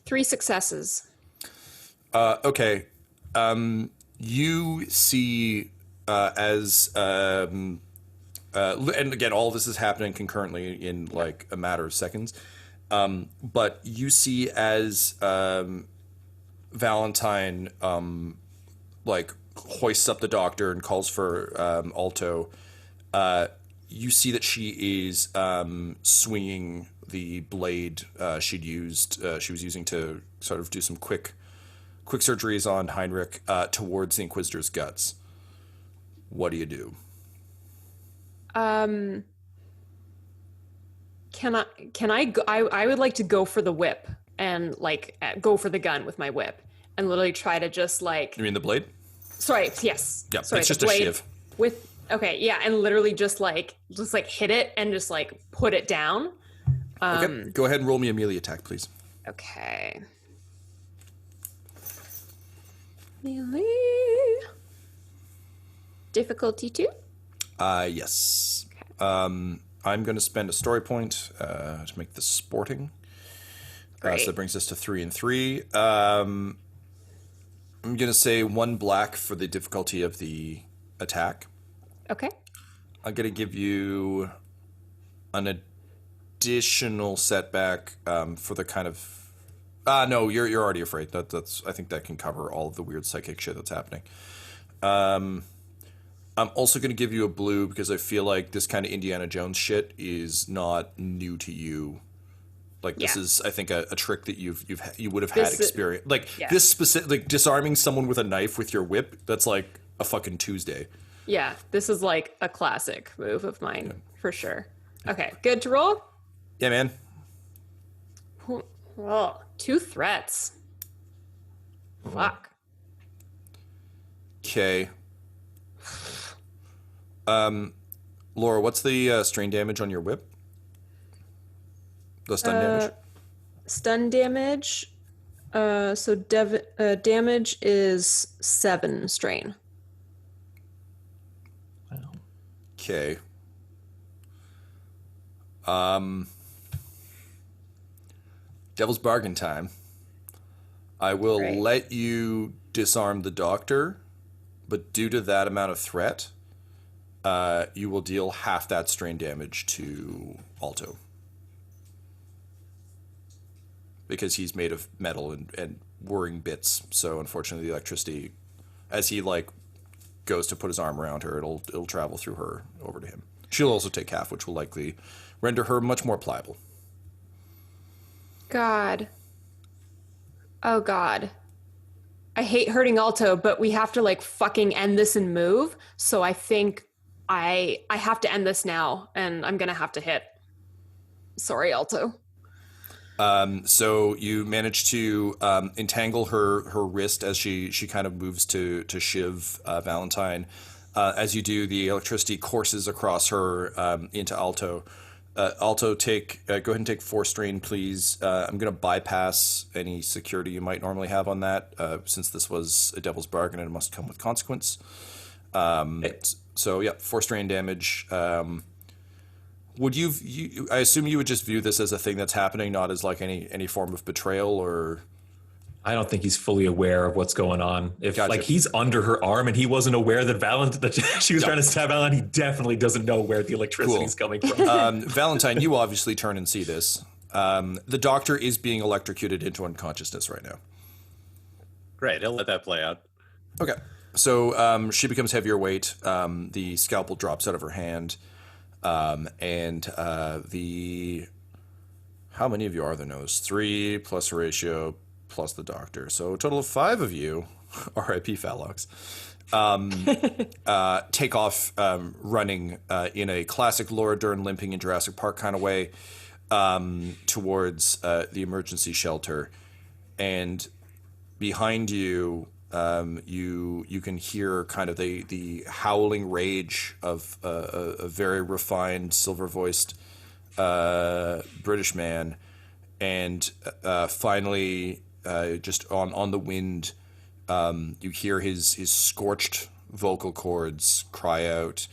3 successes. Okay. You see and again, all this is happening concurrently in like a matter of seconds. But you see as Valentyne like hoists up the doctor and calls for Alto. You see that she is swinging the blade she was using to sort of do some quick surgeries on Heinrich towards the Inquisitor's guts. What do you do? Can I go, I would like to go for the whip and like go for the gun with my whip and literally try to just like. You mean the blade? Sorry. Yes. Yeah, Sorry, it's the just a blade shiv. with. Okay. Yeah. And literally just like hit it and just like put it down. Okay. Go ahead and roll me a melee attack, please. Okay. Melee. Difficulty 2? Yes. I'm going to spend a story point to make this sporting. Great. So that brings us to 3 and 3. I'm going to say 1 black for the difficulty of the attack. Okay. I'm going to give you an additional setback for the kind of... no, you're already afraid. That's I think that can cover all of the weird psychic shit that's happening. I'm also going to give you a blue because I feel like this kind of Indiana Jones shit is not new to you. Like this is, I think, a trick that you would have had experience. Like this specific, like disarming someone with a knife with your whip. That's like a fucking Tuesday. Yeah, this is like a classic move of mine for sure. Okay, good to roll. Yeah, man. Oh, 2 threats. Fuck. Okay. Laura, what's the strain damage on your whip? The stun damage? Stun damage. So damage is 7 strain. Wow. Okay. Devil's bargain time. I will let you disarm the doctor, but due to that amount of threat, you will deal half that strain damage to Alto. Because he's made of metal and whirring bits, so unfortunately the electricity, as he like goes to put his arm around her, it'll travel through her over to him. She'll also take half, which will likely render her much more pliable. God. Oh God. I hate hurting Alto, but we have to like fucking end this and move. So I think I have to end this now, and I'm gonna have to hit. Sorry, Alto. So you manage to entangle her wrist as she kind of moves to shiv Valentyne. As you do, the electricity courses across her into Alto. Alto, go ahead and take 4 strain, please. I'm going to bypass any security you might normally have on that, since this was a devil's bargain and it must come with consequence. So yeah, 4 strain damage. Would you? I assume you would just view this as a thing that's happening, not as like any form of betrayal, or... I don't think he's fully aware of what's going on. If Gotcha. like he's under her arm and he wasn't aware that she was trying to stab Valentine, he definitely doesn't know where the electricity is coming from. Valentine, you obviously turn and see this. The doctor is being electrocuted into unconsciousness right now. Great, I'll let that play out. Okay, so she becomes heavier weight. The scalpel drops out of her hand. And the... How many of you are there now? There's 3 plus Horatio plus the doctor. So a total of 5 of you, R.I.P. Phalox, take off running in a classic Laura Dern limping in Jurassic Park kind of way towards the emergency shelter. And behind you, you can hear kind of the howling rage of a very refined, silver-voiced British man, and finally, just on the wind, you hear his scorched vocal cords cry out,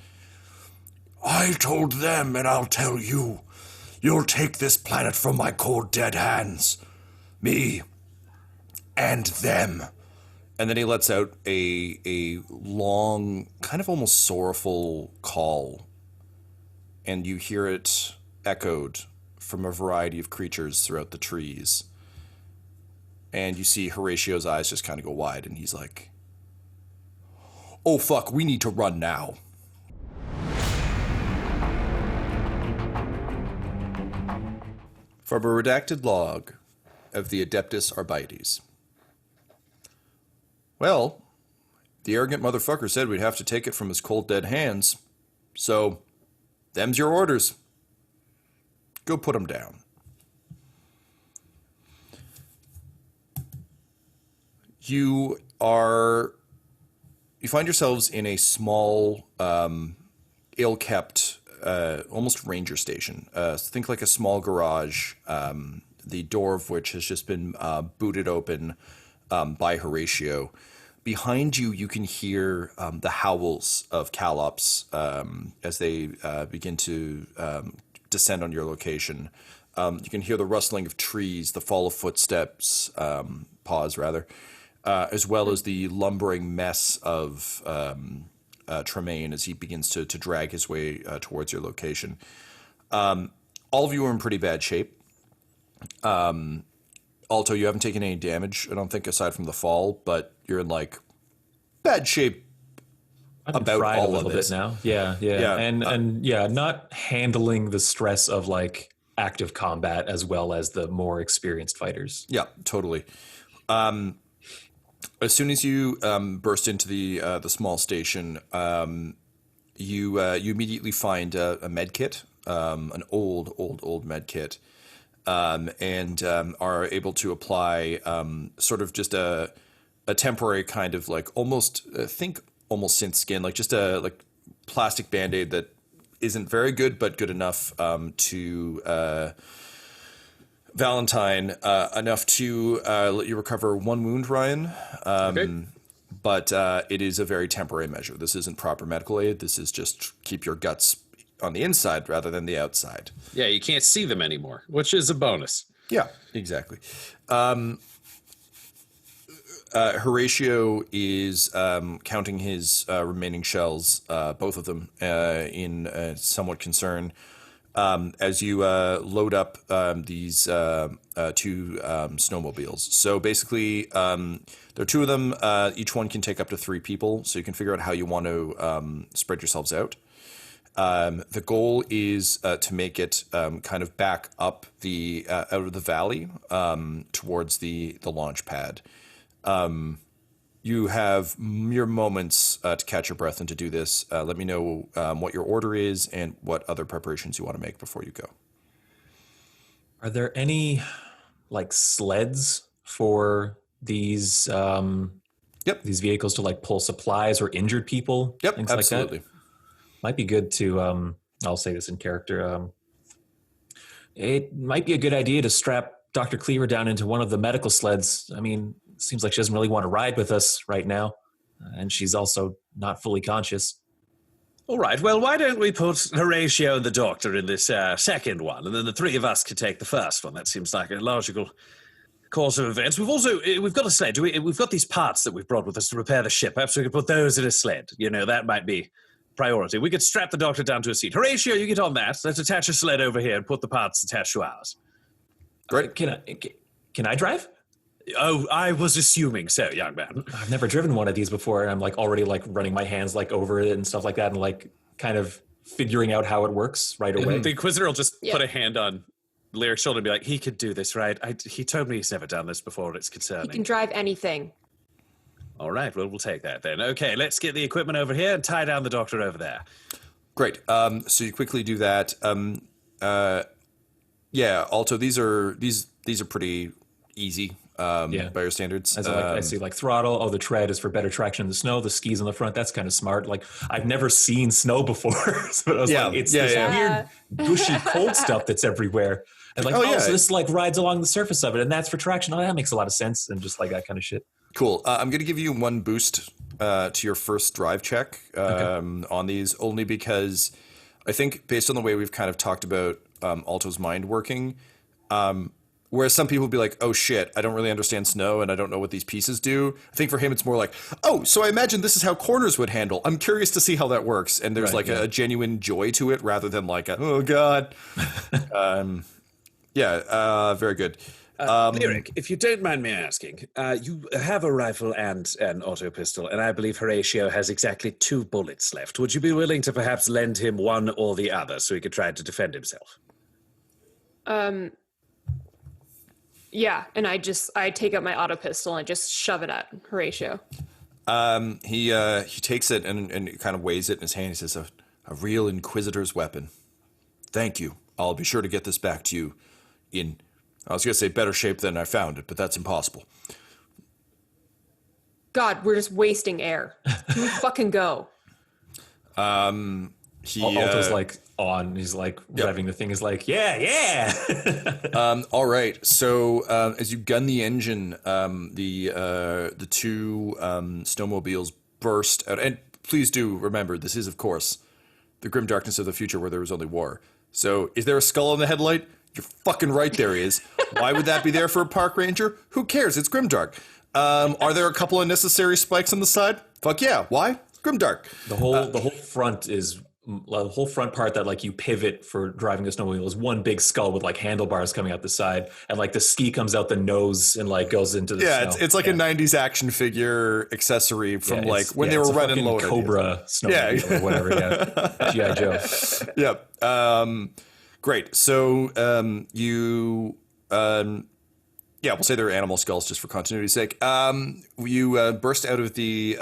"I told them, and I'll tell you, you'll take this planet from my cold dead hands, me and them." And then he lets out a long, kind of almost sorrowful call, and you hear it echoed from a variety of creatures throughout the trees. And you see Horatio's eyes just kind of go wide, and he's like, "Oh fuck, we need to run now." From a redacted log of the Adeptus Arbites. Well, the arrogant motherfucker said we'd have to take it from his cold dead hands. So, them's your orders. Go put him down. You find yourselves in a small, ill-kept, almost ranger station. Think like a small garage, the door of which has just been booted open by Horatio. Behind you, you can hear the howls of Calops as they begin to descend on your location. You can hear the rustling of trees, the fall of footsteps, paws rather, as well as the lumbering mess of Tremaine as he begins to drag his way towards your location. All of you are in pretty bad shape. Alto, you haven't taken any damage, I don't think, aside from the fall, but you're in like bad shape. I've been About fried all a of little this. bit now. Yeah. And not handling the stress of like active combat as well as the more experienced fighters. Yeah, totally. As soon as you burst into the small station, you immediately find a med kit, an old med kit, and are able to apply sort of just a temporary kind of like almost synth skin, like just a like plastic Band-Aid that isn't very good but good enough to Valentyne, enough to let you recover one wound, Ryan. Okay. But it is a very temporary measure. This isn't proper medical aid. This is just keep your guts on the inside rather than the outside. Yeah, you can't see them anymore, which is a bonus. Yeah, exactly. Horatio is counting his remaining shells, both of them, in somewhat concern. As you load up these two snowmobiles. So basically, there are two of them. Each one can take up to 3 people, so you can figure out how you want to spread yourselves out. The goal is to make it kind of back up the out of the valley towards the launch pad. You have mere moments to catch your breath and to do this. Let me know what your order is and what other preparations you want to make before you go. Are there any like sleds for these these vehicles to like pull supplies or injured people? Yep, things absolutely. like that? Might be good to I'll say this in character. It might be a good idea to strap Dr. Cleaver down into one of the medical sleds. I mean, it seems like she doesn't really want to ride with us right now, and she's also not fully conscious. All right, well, why don't we put Horatio and the doctor in this second one, and then the 3 of us could take the first one. That seems like a logical course of events. We've got a sled. We've got these parts that we've brought with us to repair the ship. Perhaps we could put those in a sled. You know, that might be priority. We could strap the doctor down to a seat. Horatio, you get on that. Let's attach a sled over here and put the parts attached to ours. Great. Can I drive? Oh, I was assuming so, young man. I've never driven one of these before, and I'm like already like running my hands like over it and stuff like that, and like kind of figuring out how it works right away. The Inquisitor will just put a hand on Lyric's shoulder and be like, he could do this, right? He told me he's never done this before. It's concerning. You can drive anything. All right, well, we'll take that then. Okay, let's get the equipment over here and tie down the doctor over there. Great. So you quickly do that. Yeah, Alto, these are pretty easy by your standards. As I see like throttle. Oh, the tread is for better traction in the snow. The skis on the front. That's kind of smart. Like I've never seen snow before, so I was like, it's this weird bushy cold stuff that's everywhere. And like, so this like rides along the surface of it, and that's for traction. Oh, that makes a lot of sense, and just like that kind of shit. Cool. I'm going to give you one boost to your first drive check on these, only because I think based on the way we've kind of talked about Alto's mind working, whereas some people would be like, oh shit, I don't really understand snow and I don't know what these pieces do. I think for him it's more like, oh, so I imagine this is how corners would handle. I'm curious to see how that works. And there's a genuine joy to it rather than like, oh God. Very good. Lyric, if you don't mind me asking, you have a rifle and an auto pistol, and I believe Horatio has exactly 2 bullets left. Would you be willing to perhaps lend him one or the other so he could try to defend himself? Yeah, and I take out my auto pistol and just shove it at Horatio. He takes it and kind of weighs it in his hand. He says, a real Inquisitor's weapon. Thank you. I'll be sure to get this back to you in, I was going to say better shape than I found it, but that's impossible. God, we're just wasting air. Can we fucking go? Alto's like on. He's like revving the thing. He's like, yeah. All right. So as you gun the engine, the 2 snowmobiles burst out. And please do remember, this is, of course, the grim darkness of the future where there was only war. So is there a skull in the headlight? You're fucking right there is. Why would that be there for a park ranger? Who cares? It's grimdark. Are there a couple unnecessary spikes on the side? Fuck yeah. Why? grimdark. The whole front is the whole front part that like you pivot for driving a snowmobile is one big skull with like handlebars coming out the side, and like the ski comes out the nose and like goes into the snow. It's like a 90s action figure accessory from like when they were running low Cobra snowmobile or whatever. Yeah, G.I. Joe. Yep. Great. So you we'll say they're animal skulls just for continuity's sake. You burst out of the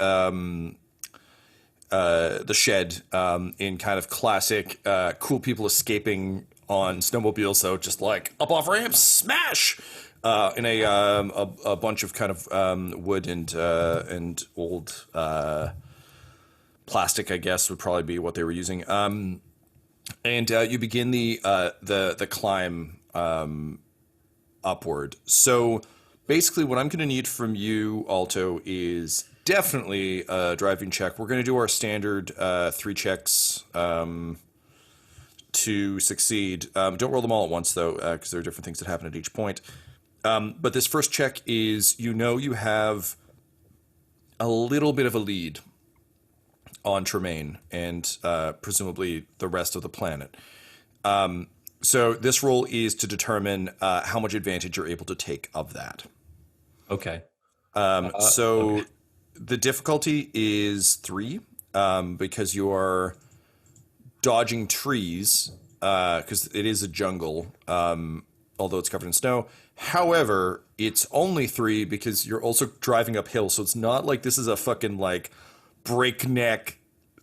shed in kind of classic cool people escaping on snowmobiles. So just like up off ramps, smash in a bunch of kind of wood and old plastic, I guess, would probably be what they were using. And you begin the climb upward. So basically what I'm going to need from you, Alto, is definitely a driving check. We're going to do our standard 3 checks to succeed. Don't roll them all at once, though, because there are different things that happen at each point. But this first check is, you have a little bit of a lead on Tremaine and presumably the rest of the planet. So this roll is to determine how much advantage you're able to take of that. Okay. Okay. The difficulty is 3 because you are dodging trees because it is a jungle, although it's covered in snow. However, it's only 3 because you're also driving uphill. So it's not like this is a fucking like breakneck,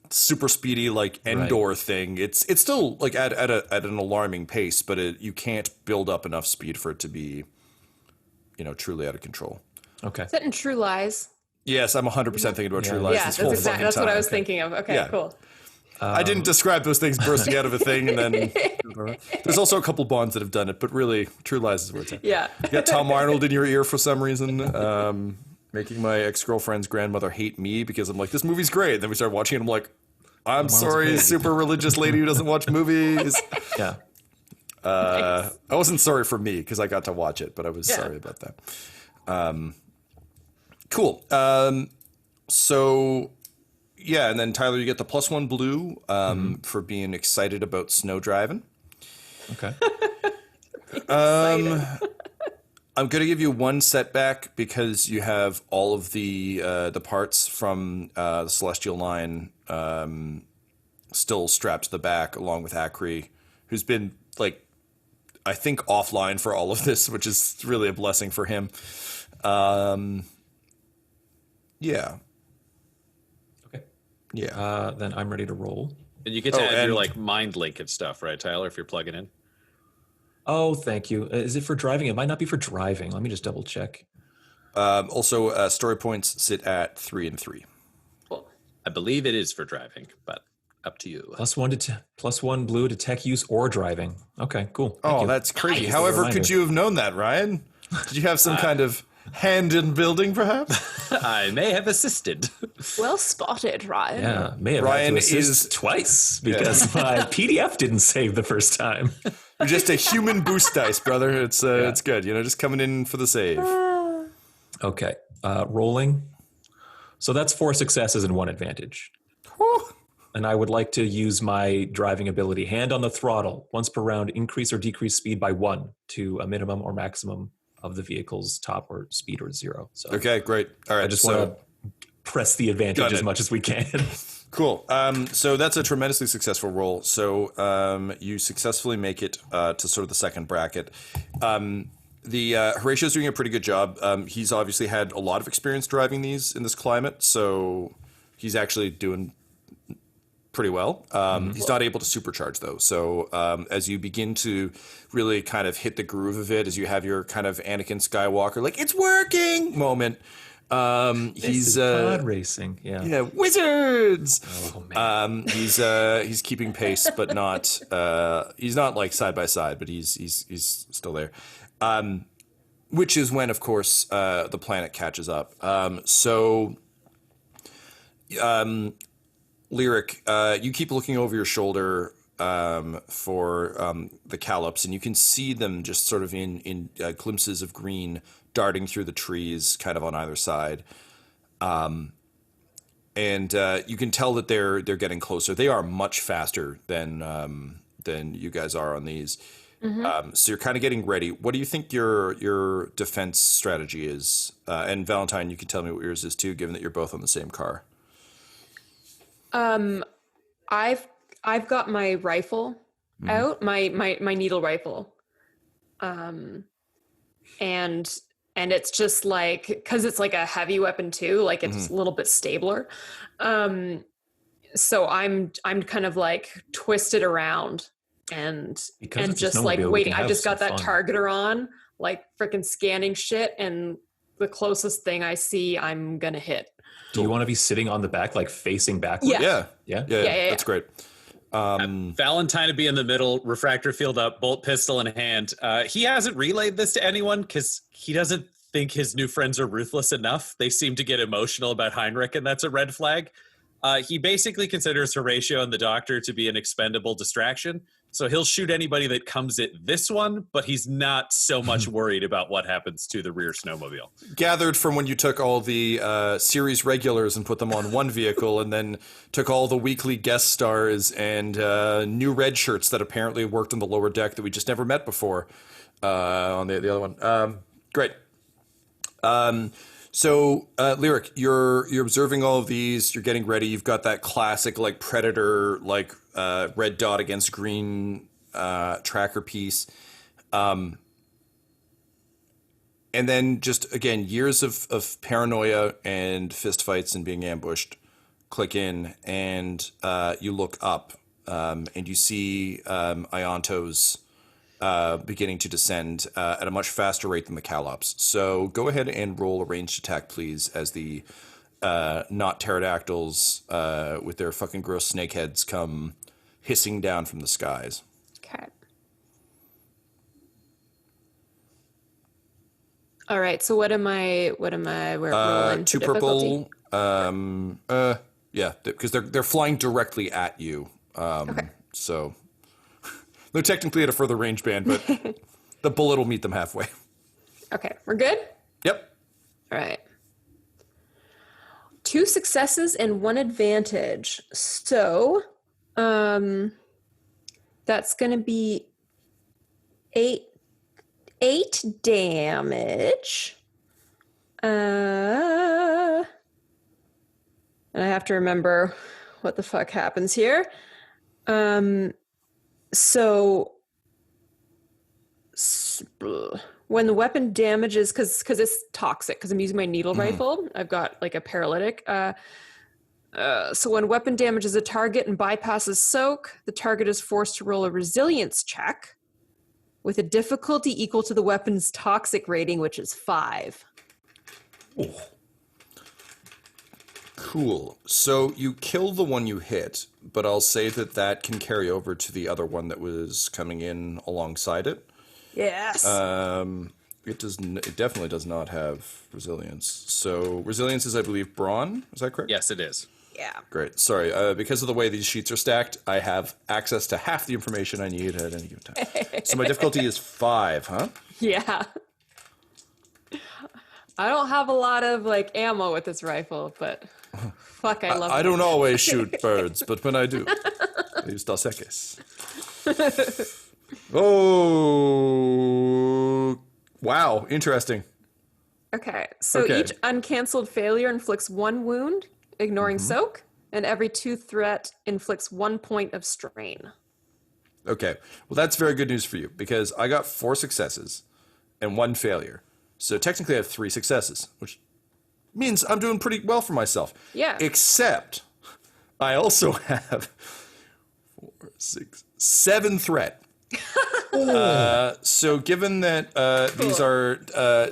super speedy like Endor thing. It's still like at an alarming pace, but you can't build up enough speed for it to be, truly out of control. Okay. Is that in True Lies? Yes, I'm 100% thinking about True Lies. Yeah, this whole fucking that's what time. I was thinking of. Okay, Yeah. cool. I didn't describe those things bursting out of a thing, and then there's also a couple Bonds that have done it, but really, True Lies is where it's at. Yeah. You got Tom Arnold in your ear for some reason, making my ex-girlfriend's grandmother hate me because I'm like, this movie's great. And then we start watching it, I'm like, I'm sorry, super religious lady who doesn't watch movies. Yeah. I wasn't sorry for me because I got to watch it, but I was sorry about that. Cool. So, yeah, and then Tyler, you get the +1 blue for being excited about snow driving. Okay. I'm going to give you 1 setback because you have all of the parts from the Celestial Line still strapped to the back, along with Acri, who's been, like, I think offline for all of this, which is really a blessing for him. Yeah. Okay. Yeah. Then I'm ready to roll. And you get to add your like mind link and stuff, right, Tyler, if you're plugging in? Oh, thank you. Is it for driving? It might not be for driving. Let me just double check. Also, story points sit at 3 and 3. Well, I believe it is for driving, but up to you. +1 blue to tech use or driving. Okay, cool. Thank you. That's crazy. Nice. However, Reminder. could you have known that, Ryan? Did you have some kind of hand in building, perhaps? I may have assisted. Well spotted, Ryan. Yeah, may have Ryan had to assist is- twice because my PDF didn't save the first time. You're just a human boost dice, brother. It's good. Just coming in for the save. Okay, rolling. So that's 4 successes and 1 advantage. Whew. And I would like to use my driving ability, hand on the throttle, once per round, increase or decrease speed by 1 to a minimum or maximum of the vehicle's top or speed or 0. So Okay, great. All right, I just want to press the advantage as much as we can. Cool. So that's a tremendously successful roll. So you successfully make it to sort of the second bracket. Horatio's doing a pretty good job. He's obviously had a lot of experience driving these in this climate, so he's actually doing pretty well. He's not able to supercharge though. So as you begin to really kind of hit the groove of it, as you have your kind of Anakin Skywalker, like it's working moment. He's pod racing. Yeah. Wizards. Oh man. He's keeping pace, but not. He's not like side by side, but he's still there. Which is when, of course, the planet catches up. Lyric, you keep looking over your shoulder for the Callops, and you can see them just sort of in glimpses of green darting through the trees kind of on either side. and you can tell that they're getting closer. They are much faster than you guys are on these. So you're kind of getting ready. What do you think your defense strategy is? And Valentyne, you can tell me what yours is too, given that you're both on the same car. I've got my rifle out, my needle rifle, and it's just like, because it's like a heavy weapon too, like it's a little bit stabler. So I'm kind of like twisted around and just like waiting. I just got that targeter on, like freaking scanning shit, and the closest thing I see, I'm gonna hit. Do you want to be sitting on the back, like facing backwards? Yeah. That's great. Valentyne to be in the middle, refractor field up, bolt pistol in hand. He hasn't relayed this to anyone because he doesn't think his new friends are ruthless enough. They seem to get emotional about Heinrich, and that's a red flag. He basically considers Horatio and the doctor to be an expendable distraction. So he'll shoot anybody that comes at this one, but he's not so much worried about what happens to the rear snowmobile. Gathered from when you took all the series regulars and put them on one vehicle, and then took all the weekly guest stars and new red shirts that apparently worked on the lower deck that we just never met before on the other one. Great. So, Lyric, you're observing all of these. You're getting ready. You've got that classic like Predator, like red dot against green tracker piece, and then just again years of paranoia and fistfights and being ambushed. Click in, and you look up, and you see Ionto's beginning to descend at a much faster rate than the Calops. So go ahead and roll a ranged attack, please, as the not pterodactyls with their fucking gross snake heads come hissing down from the skies. Okay. All right. So what am I? We're rolling 2 difficulty? purple. Yeah, because they're flying directly at you. Okay. So they're technically at a further range band, but the bullet will meet them halfway. Okay, we're good? Yep. All right. 2 successes and 1 advantage. So, that's going to be 8 damage. And I have to remember what the fuck happens here. So when the weapon damages, because it's toxic, because I'm using my needle rifle, I've got like a paralytic. So when weapon damages a target and bypasses soak, the target is forced to roll a resilience check with a difficulty equal to the weapon's toxic rating, which is 5. Ooh. Cool. So you kill the one you hit, but I'll say that can carry over to the other one that was coming in alongside it. Yes. It definitely does not have resilience. So resilience is, I believe, brawn. Is that correct? Yes, it is. Yeah. Great. Sorry. Because of the way these sheets are stacked, I have access to half the information I need at any given time. So my difficulty is 5, huh? Yeah. I don't have a lot of like ammo with this rifle, but fuck, I love it. I don't always shoot birds, but when I do, I use Dos Equis. Oh, wow. Interesting. Okay. So each uncancelled failure inflicts 1 wound, ignoring soak, and every 2 threat inflicts 1 point of strain. Okay. Well, that's very good news for you because I got 4 successes and 1 failure. So technically I have 3 successes, which means I'm doing pretty well for myself. Yeah. Except I also have 4, 6, 7 threat. So given that these are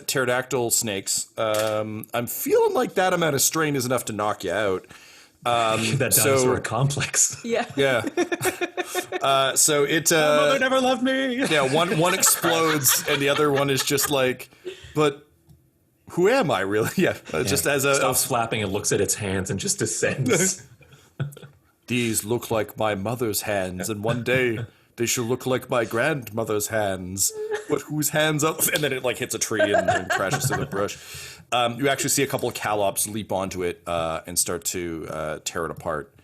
pterodactyl snakes, I'm feeling like that amount of strain is enough to knock you out. That dinosaur complex. Yeah. Yeah. So it My mother never loved me. yeah, one explodes and the other one is just like, but who am I really? Yeah, just as a stops flapping and looks at its hands and just descends. These look like my mother's hands, and one day They shall look like my grandmother's hands, but whose hands up? And then it like hits a tree and crashes through the brush. You actually see a couple of Calops leap onto it and start to tear it apart,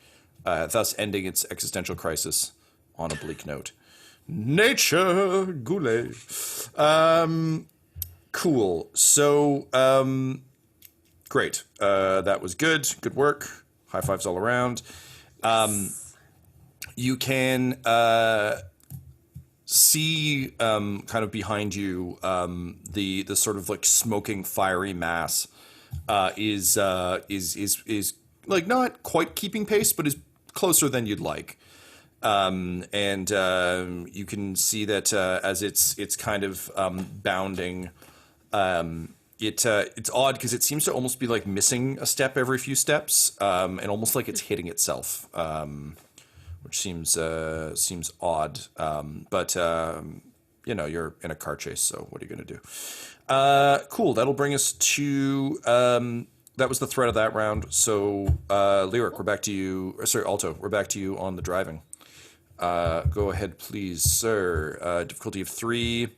thus ending its existential crisis on a bleak note. Nature, Goulet. Cool. So, great. That was good. Good work. High fives all around. You can see kind of behind you the sort of like smoking fiery mass is like not quite keeping pace, but is closer than you'd like. And you can see that as it's kind of bounding. It's odd because it seems to almost be like missing a step every few steps, and almost like it's hitting itself, which seems odd. But you're in a car chase, so what are you going to do? Cool. That'll bring us to that was the threat of that round. So Lyric, we're back to you. Sorry, Alto, we're back to you on the driving. Go ahead, please, sir. Difficulty of 3.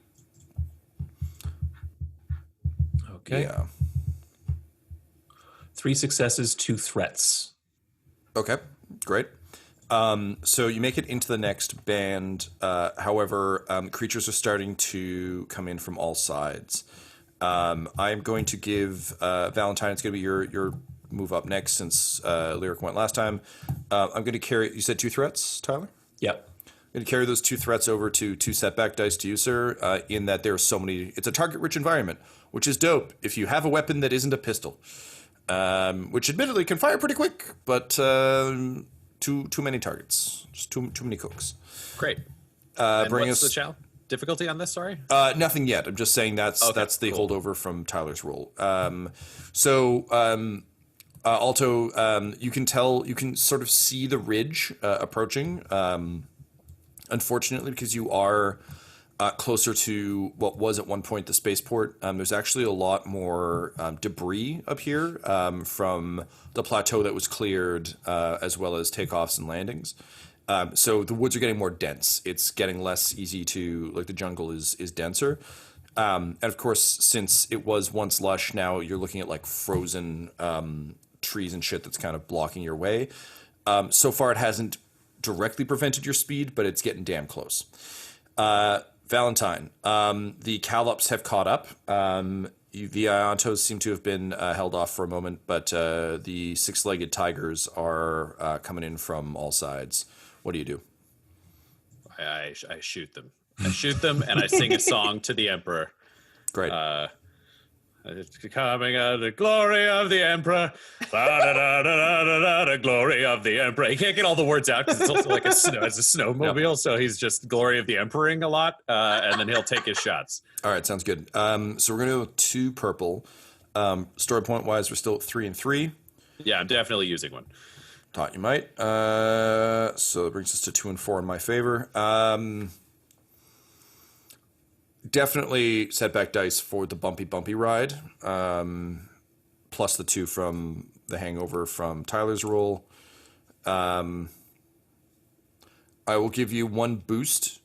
Okay. Yeah. 3 successes, 2 threats. Okay, great. So you make it into the next band. However, creatures are starting to come in from all sides. I'm going to give Valentyne, it's going to be your move up next since Lyric went last time. I'm going to carry, you said 2 threats, Tyler? Yep. I'm going to carry those 2 threats over to 2 setback dice to you, sir, in that there are so many, it's a target-rich environment, which is dope if you have a weapon that isn't a pistol, which admittedly can fire pretty quick, but too many targets, just too many cooks. Great. Bring what's us the difficulty on this? Sorry. Nothing yet. I'm just saying that's the cool. Holdover from Tyler's roll. Alto, you can tell, you can sort of see the ridge approaching. Unfortunately, because you are closer to what was at one point the spaceport, there's actually a lot more debris up here from the plateau that was cleared, as well as takeoffs and landings. So the woods are getting more dense. It's getting less easy to, like, the jungle is denser. And of course, since it was once lush, now you're looking at like frozen trees and shit that's kind of blocking your way. So far, it hasn't directly prevented your speed, but it's getting damn close. Valentyne, the Calops have caught up. The Iontos seem to have been held off for a moment, but the 6-legged tigers are coming in from all sides. What do you do? I shoot them. I shoot them, and I sing a song to the Emperor. Great. Coming out of the glory of the Emperor. The glory of the Emperor. He can't get all the words out because it's also like it's a snowmobile, yep. So he's just glory of the Emperoring a lot, and then he'll take his shots. All right, sounds good. So we're going to go with 2 purple. Story point wise, we're still at 3 and 3. Yeah, I'm definitely using one. Thought you might. So that brings us to 2 and 4 in my favor. Definitely setback dice for the bumpy ride, plus the 2 from the hangover from Tyler's roll. I will give you 1 boost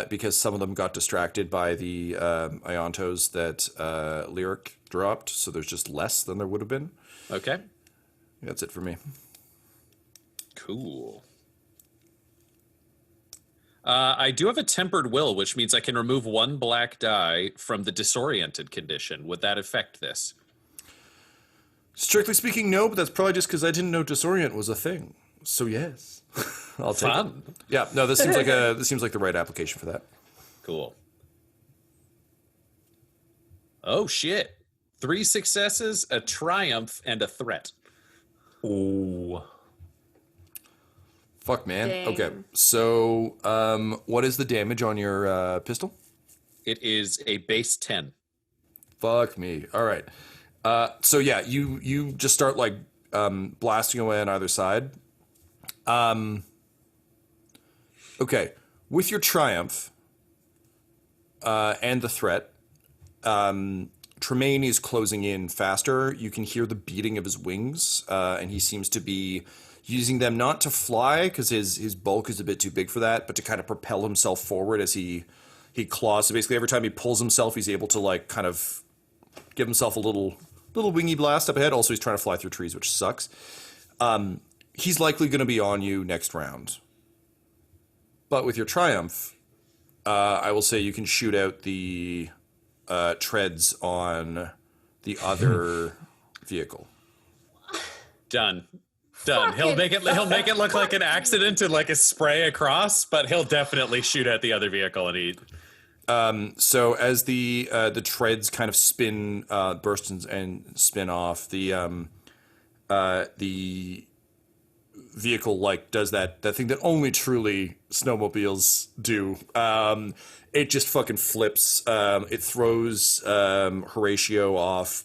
because some of them got distracted by the Iontos that Lyric dropped, so there's just less than there would have been. Okay. That's it for me. Cool. I do have a tempered will, which means I can remove 1 black die from the disoriented condition. Would that affect this? Strictly speaking, no, but that's probably just because I didn't know disorient was a thing. So yes, I'll take it. Yeah, no, this seems like the right application for that. Cool. Oh shit! 3 successes, a triumph, and a threat. Ooh. Fuck, man. Dang. Okay, so what is the damage on your pistol? It is a base 10. Fuck me. All right. So yeah, you just start like blasting away on either side. Okay, with your triumph and the threat, Tremaine is closing in faster. You can hear the beating of his wings, and he seems to be using them not to fly because his bulk is a bit too big for that, but to kind of propel himself forward as he claws. So basically, every time he pulls himself, he's able to like kind of give himself a little wingy blast up ahead. Also, he's trying to fly through trees, which sucks. He's likely going to be on you next round. But with your triumph, I will say you can shoot out the treads on the other vehicle. Done. He'll make it look like an accident and like a spray across, but he'll definitely shoot at the other vehicle and eat. So as the treads kind of spin, burst and spin off, the vehicle like does that thing that only truly snowmobiles do. It just fucking flips. It throws Horatio off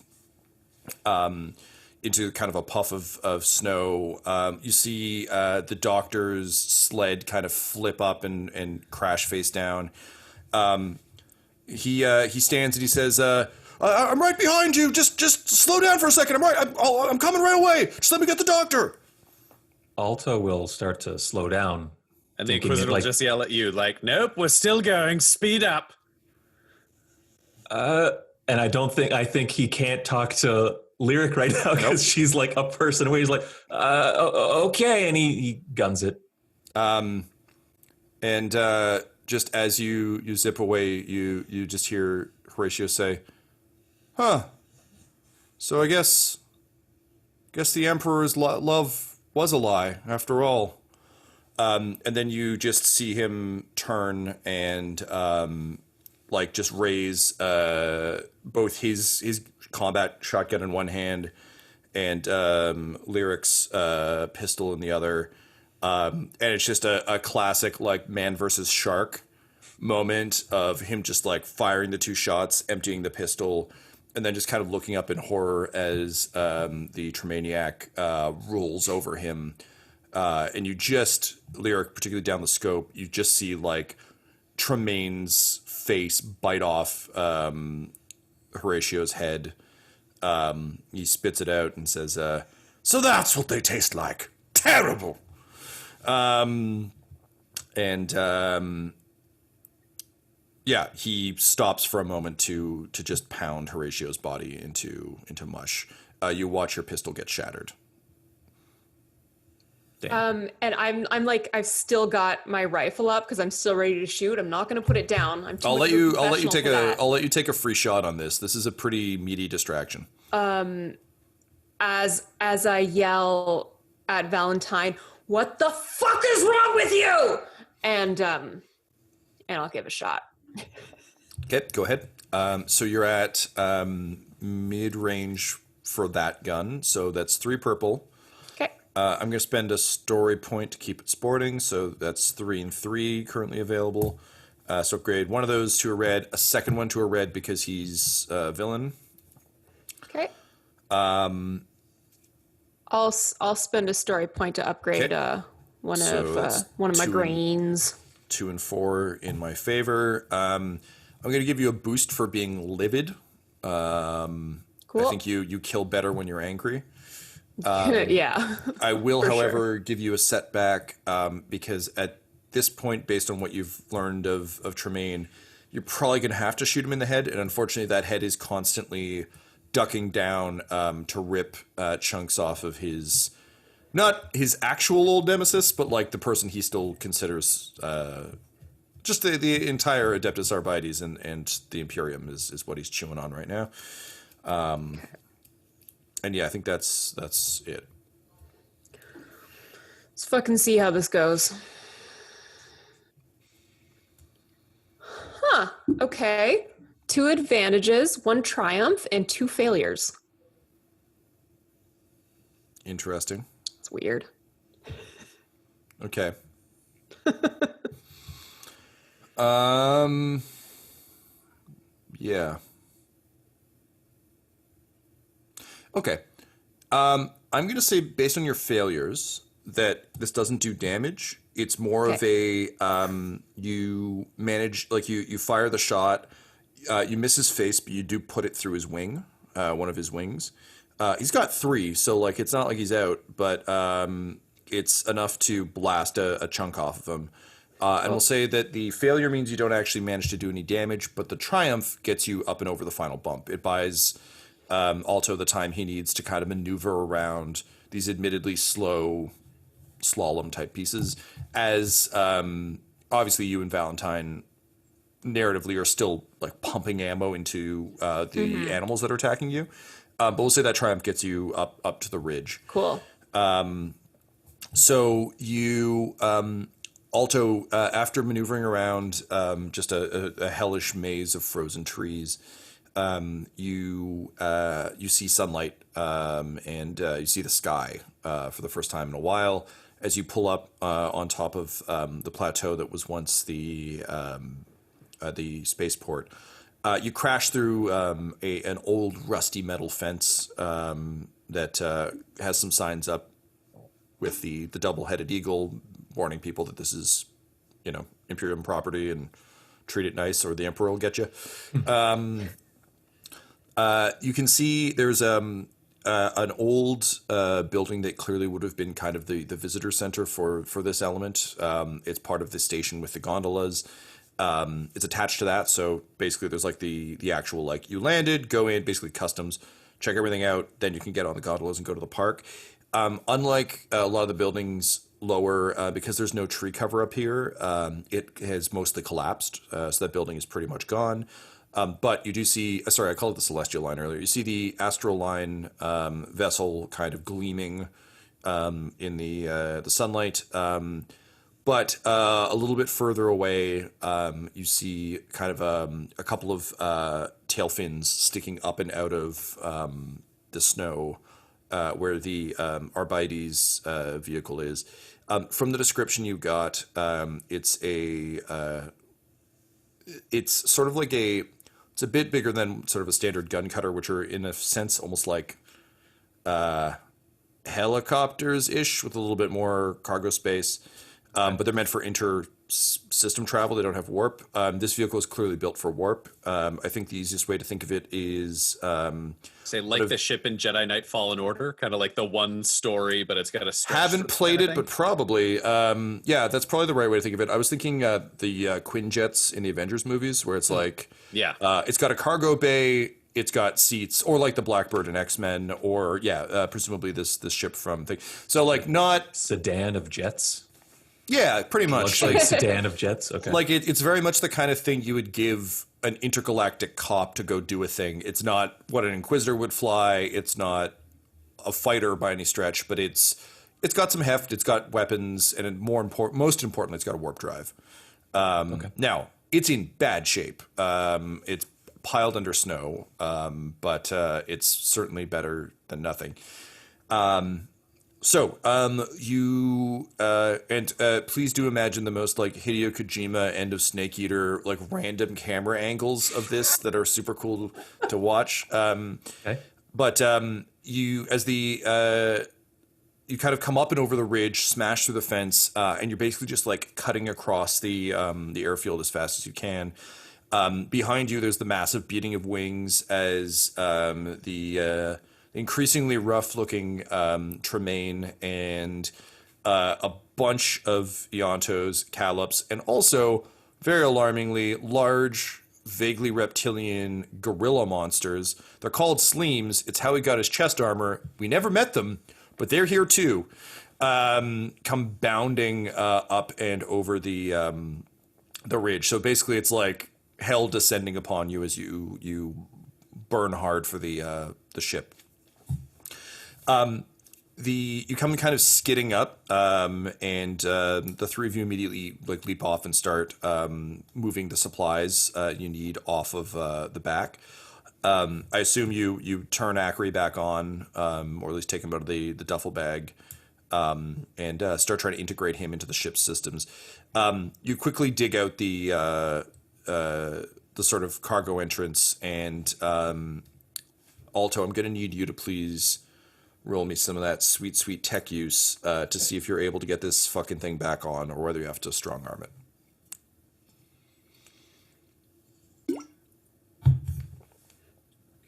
into kind of a puff of snow. You see the doctor's sled kind of flip up and crash face down. He stands and he says, "I'm right behind you. Just slow down for a second. I'm coming right away. Just let me get the doctor." Alto will start to slow down. And the Inquisitor will just yell at you like, "Nope, we're still going. Speed up." And I think he can't talk to Lyric right now because she's like a person away. He's like, okay. And he guns it. Just as you zip away, you just hear Horatio say, "Huh. So I guess the Emperor's love was a lie after all." And then you just see him turn and just raise both his combat shotgun in one hand and Lyric's pistol in the other. And it's just a classic like man versus shark moment of him just like firing the two shots, emptying the pistol, and then just kind of looking up in horror as the Tremaniac rules over him. And you just, Lyric, particularly down the scope, you just see like Tremaine's face bite off Horatio's head. He spits it out and says, "So that's what they taste like. Terrible." He stops for a moment to just pound Horatio's body into mush. You watch your pistol get shattered. And I'm like, I've still got my rifle up because I'm still ready to shoot. I'm not going to put it down. I'll let you take a free shot on this. This is a pretty meaty distraction. As I yell at Valentyne, "What the fuck is wrong with you?" And I'll give a shot. Okay, go ahead. So you're at mid-range for that gun. So that's 3 purple. Okay. I'm going to spend a story point to keep it sporting. So that's 3 and 3 currently available. So upgrade one of those to a red, a second one to a red because he's a villain. Okay. I'll spend a story point to upgrade one of my greens. 2 and 4 in my favor. I'm going to give you a boost for being livid. Cool. I think you kill better when you're angry. Yeah. I will, however, give you a setback because at this point, based on what you've learned of Tremaine, you're probably going to have to shoot him in the head. And unfortunately, that head is constantly ducking down to rip chunks off of his... Not his actual old nemesis, but like the person he still considers just the entire Adeptus Arbites and the Imperium is what he's chewing on right now. And yeah, I think that's it. Let's fucking see how this goes. Huh. Okay. 2 advantages, 1 triumph, and 2 failures. Interesting. It's weird. Okay. Yeah. Okay. I'm going to say, based on your failures, that this doesn't do damage. It's more of a, you manage, like you fire the shot, you miss his face, but you do put it through his wing, one of his wings. He's got 3, so like it's not like he's out, but it's enough to blast a chunk off of him. And we'll say that the failure means you don't actually manage to do any damage, but the triumph gets you up and over the final bump. It buys Alto the time he needs to kind of maneuver around these admittedly slow slalom type pieces, as obviously you and Valentyne narratively are still like pumping ammo into the animals that are attacking you. But we'll say that triumph gets you up to the ridge. Cool. So you, Alto, after maneuvering around just a hellish maze of frozen trees, you see sunlight and you see the sky for the first time in a while as you pull up on top of the plateau that was once the spaceport. You crash through an old rusty metal fence that has some signs up with the double-headed eagle warning people that this is, Imperium property and treat it nice or the Emperor will get you. You can see there's an old building that clearly would have been kind of the visitor center for this element. It's part of the station with the gondolas. It's attached to that, so basically there's like the actual, like, you landed, go in, basically customs, check everything out, then you can get on the gondolas and go to the park. Unlike a lot of the buildings lower, because there's no tree cover up here, it has mostly collapsed, so that building is pretty much gone. But you do see, sorry, I called it the Celestial Line earlier. You see the Astral Line vessel kind of gleaming in the sunlight. But a little bit further away, you see kind of a couple of tail fins sticking up and out of the snow where the Arbites vehicle is. From the description you got, it's sort of like it's a bit bigger than sort of a standard gun cutter, which are in a sense almost like helicopters-ish with a little bit more cargo space. But they're meant for inter-system travel. They don't have warp. This vehicle is clearly built for warp. I think the easiest way to think of it is... Say, like the ship in Jedi Knight Fallen Order? Kind of like the one story, but it's got a stretch. Haven't played it, but probably. Yeah, that's probably the right way to think of it. I was thinking the Quinjets in the Avengers movies, where it's like... Yeah. It's got a cargo bay... It's got seats, or like the Blackbird in X-Men, or, presumably this ship from... thing. So, like, not... Sedan of jets? Yeah, pretty much. Like sedan of jets. Okay. Like it's very much the kind of thing you would give an intergalactic cop to go do a thing. It's not what an Inquisitor would fly. It's not a fighter by any stretch, but it's got some heft. It's got weapons, and most importantly, it's got a warp drive. Now it's in bad shape. It's piled under snow, but it's certainly better than nothing. So, you, please do imagine the most, like, Hideo Kojima end of Snake Eater, like, random camera angles of this that are super cool to watch. Okay. But, you kind of come up and over the ridge, smash through the fence, and you're basically just, like, cutting across the airfield as fast as you can. Behind you, there's the massive beating of wings as, the increasingly rough-looking Tremaine and a bunch of Eontos, Calops, and also, very alarmingly, large, vaguely reptilian gorilla monsters. They're called Sleems. It's how he got his chest armor. We never met them, but they're here too. Come bounding up and over the ridge. So basically, it's like hell descending upon you as you burn hard for the ship. You come kind of skidding up, and the three of you immediately like leap off and start moving the supplies you need off of the back. I assume you turn Ackery back on, or at least take him out of the duffel bag, and start trying to integrate him into the ship's systems. You quickly dig out the sort of cargo entrance, and Alto, I'm going to need you to please roll me some of that sweet, sweet tech use to see if you're able to get this fucking thing back on, or whether you have to strong arm it.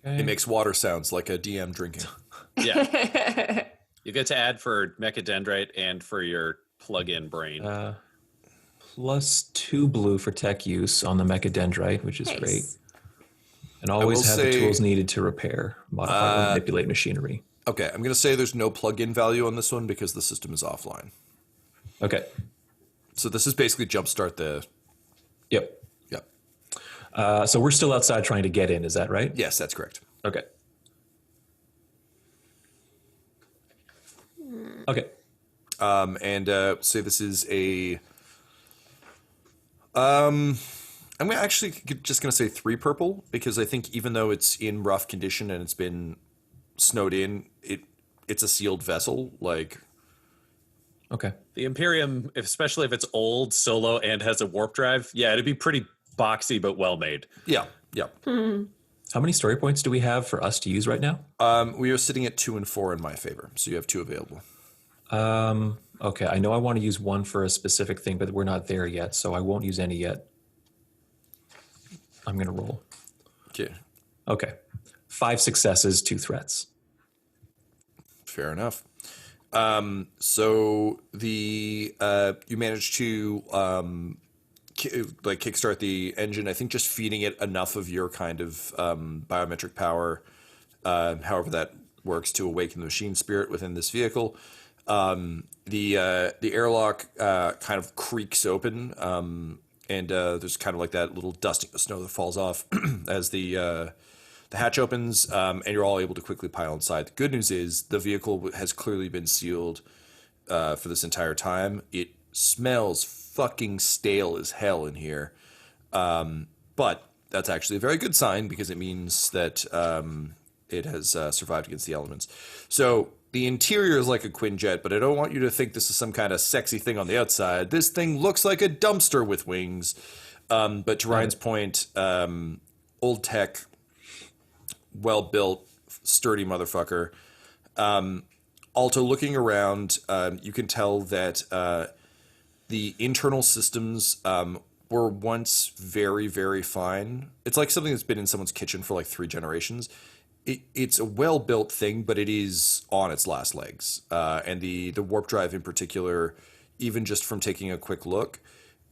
Okay. It makes water sounds like a DM drinking. Yeah. You get to add for Mechadendrite and for your plug-in brain. +2 blue for tech use on the Mechadendrite, which is Nice. great. And always have the tools needed to repair, modify, or manipulate machinery. Okay, I'm going to say there's no plug-in value on this one because the system is offline. Okay. So this is basically jumpstart the... Yep. Yep. So we're still outside trying to get in, is that right? Yes, that's correct. Okay. Okay. Say this is a... I'm actually just going to say 3 purple because I think even though it's in rough condition and it's been snowed in, it's a sealed vessel. Like, okay. The Imperium, especially if it's old, solo, and has a warp drive, yeah, it'd be pretty boxy but well made. Yeah. How many story points do we have for us to use right now? We are sitting at 2 and 4 in my favor, so you have 2 available. Okay, I know I want to use 1 for a specific thing, but we're not there yet, so I won't use any yet. I'm going to roll. Okay. 5 successes, 2 threats. Fair enough. So the you managed to kickstart the engine. I think just feeding it enough of your kind of biometric power, however that works, to awaken the machine spirit within this vehicle. The airlock kind of creaks open, and there's kind of like that little dusting of snow that falls off as the hatch opens, and you're all able to quickly pile inside. The good news is the vehicle has clearly been sealed for this entire time. It smells fucking stale as hell in here, but that's actually a very good sign because it means that it has survived against the elements. So the interior is like a Quinjet, but I don't want you to think this is some kind of sexy thing on the outside. This thing looks like a dumpster with wings. But to Ryan's point, old tech, well-built, sturdy motherfucker. Alto, looking around, you can tell that the internal systems were once very, very fine. It's like something that's been in someone's kitchen for like 3 generations. It's a well-built thing, but it is on its last legs. And the warp drive in particular, even just from taking a quick look,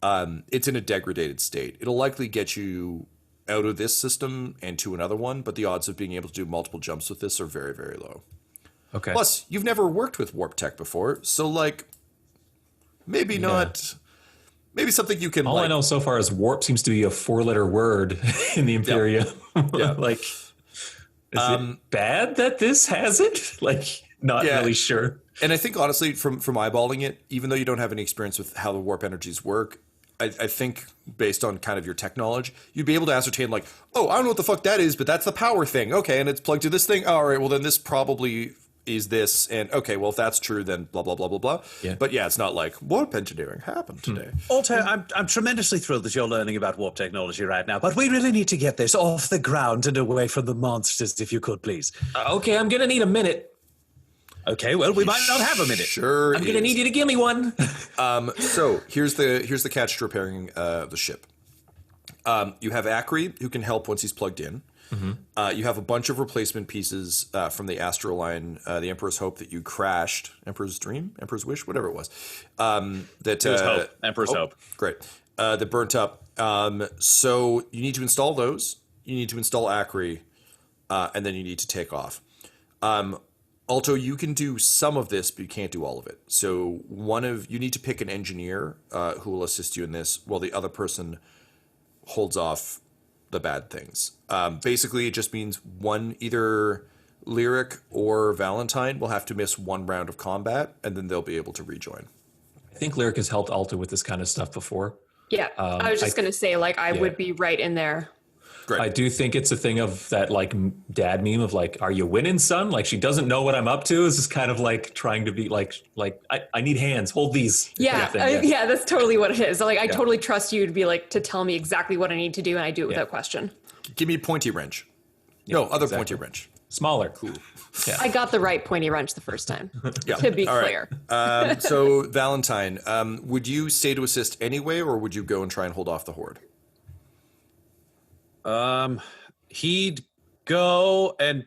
it's in a degraded state. It'll likely get you out of this system and to another one, but the odds of being able to do multiple jumps with this are very, very low. Okay. Plus, you've never worked with warp tech before, so like maybe not. Maybe something you can. All I know so far is warp seems to be a 4-letter word in the Imperium. Yeah. Like, is it bad that this has it? Like, not really sure. And I think honestly, from eyeballing it, even though you don't have any experience with how the warp energies work, I think based on kind of your tech knowledge, you'd be able to ascertain like, oh, I don't know what the fuck that is, but that's the power thing. Okay, and it's plugged to this thing. All right, well then this probably is this, and okay, well if that's true, then blah blah blah blah blah. Yeah. But yeah, it's not like warp engineering happened today. Alto, I'm tremendously thrilled that you're learning about warp technology right now, but we really need to get this off the ground and away from the monsters, if you could, please. Okay, I'm gonna need a minute. Okay, well, we might not have a minute. Sure, I'm gonna need you to give me one. So here's the catch to repairing the ship. You have Acri, who can help once he's plugged in. Mm-hmm. You have a bunch of replacement pieces from the Astral line, the Emperor's Hope that you crashed, Emperor's Dream, Emperor's Wish, whatever it was. It was Hope, Emperor's Hope. Great. That burnt up. So you need to install those. You need to install Acri, and then you need to take off. Alto, you can do some of this, but you can't do all of it. So you need to pick an engineer who will assist you in this, while the other person holds off the bad things. Basically, it just means either Lyric or Valentyne will have to miss 1 round of combat, and then they'll be able to rejoin. I think Lyric has helped Alto with this kind of stuff before. Yeah, I was just going to say, like, I would be right in there. Great. I do think it's a thing of that, like, dad meme of, like, are you winning, son? Like, she doesn't know what I'm up to. It's just kind of, like, trying to be, like I need hands. Hold these. Yeah, yeah, that's totally what it is. Like, I totally trust you to be, like, to tell me exactly what I need to do, and I do it without question. Give me a pointy wrench. Pointy wrench. Smaller. Cool. Yeah. I got the right pointy wrench the first time, yeah. To be clear. Right. So, Valentyne, would you stay to assist anyway, or would you go and try and hold off the Horde? He'd go and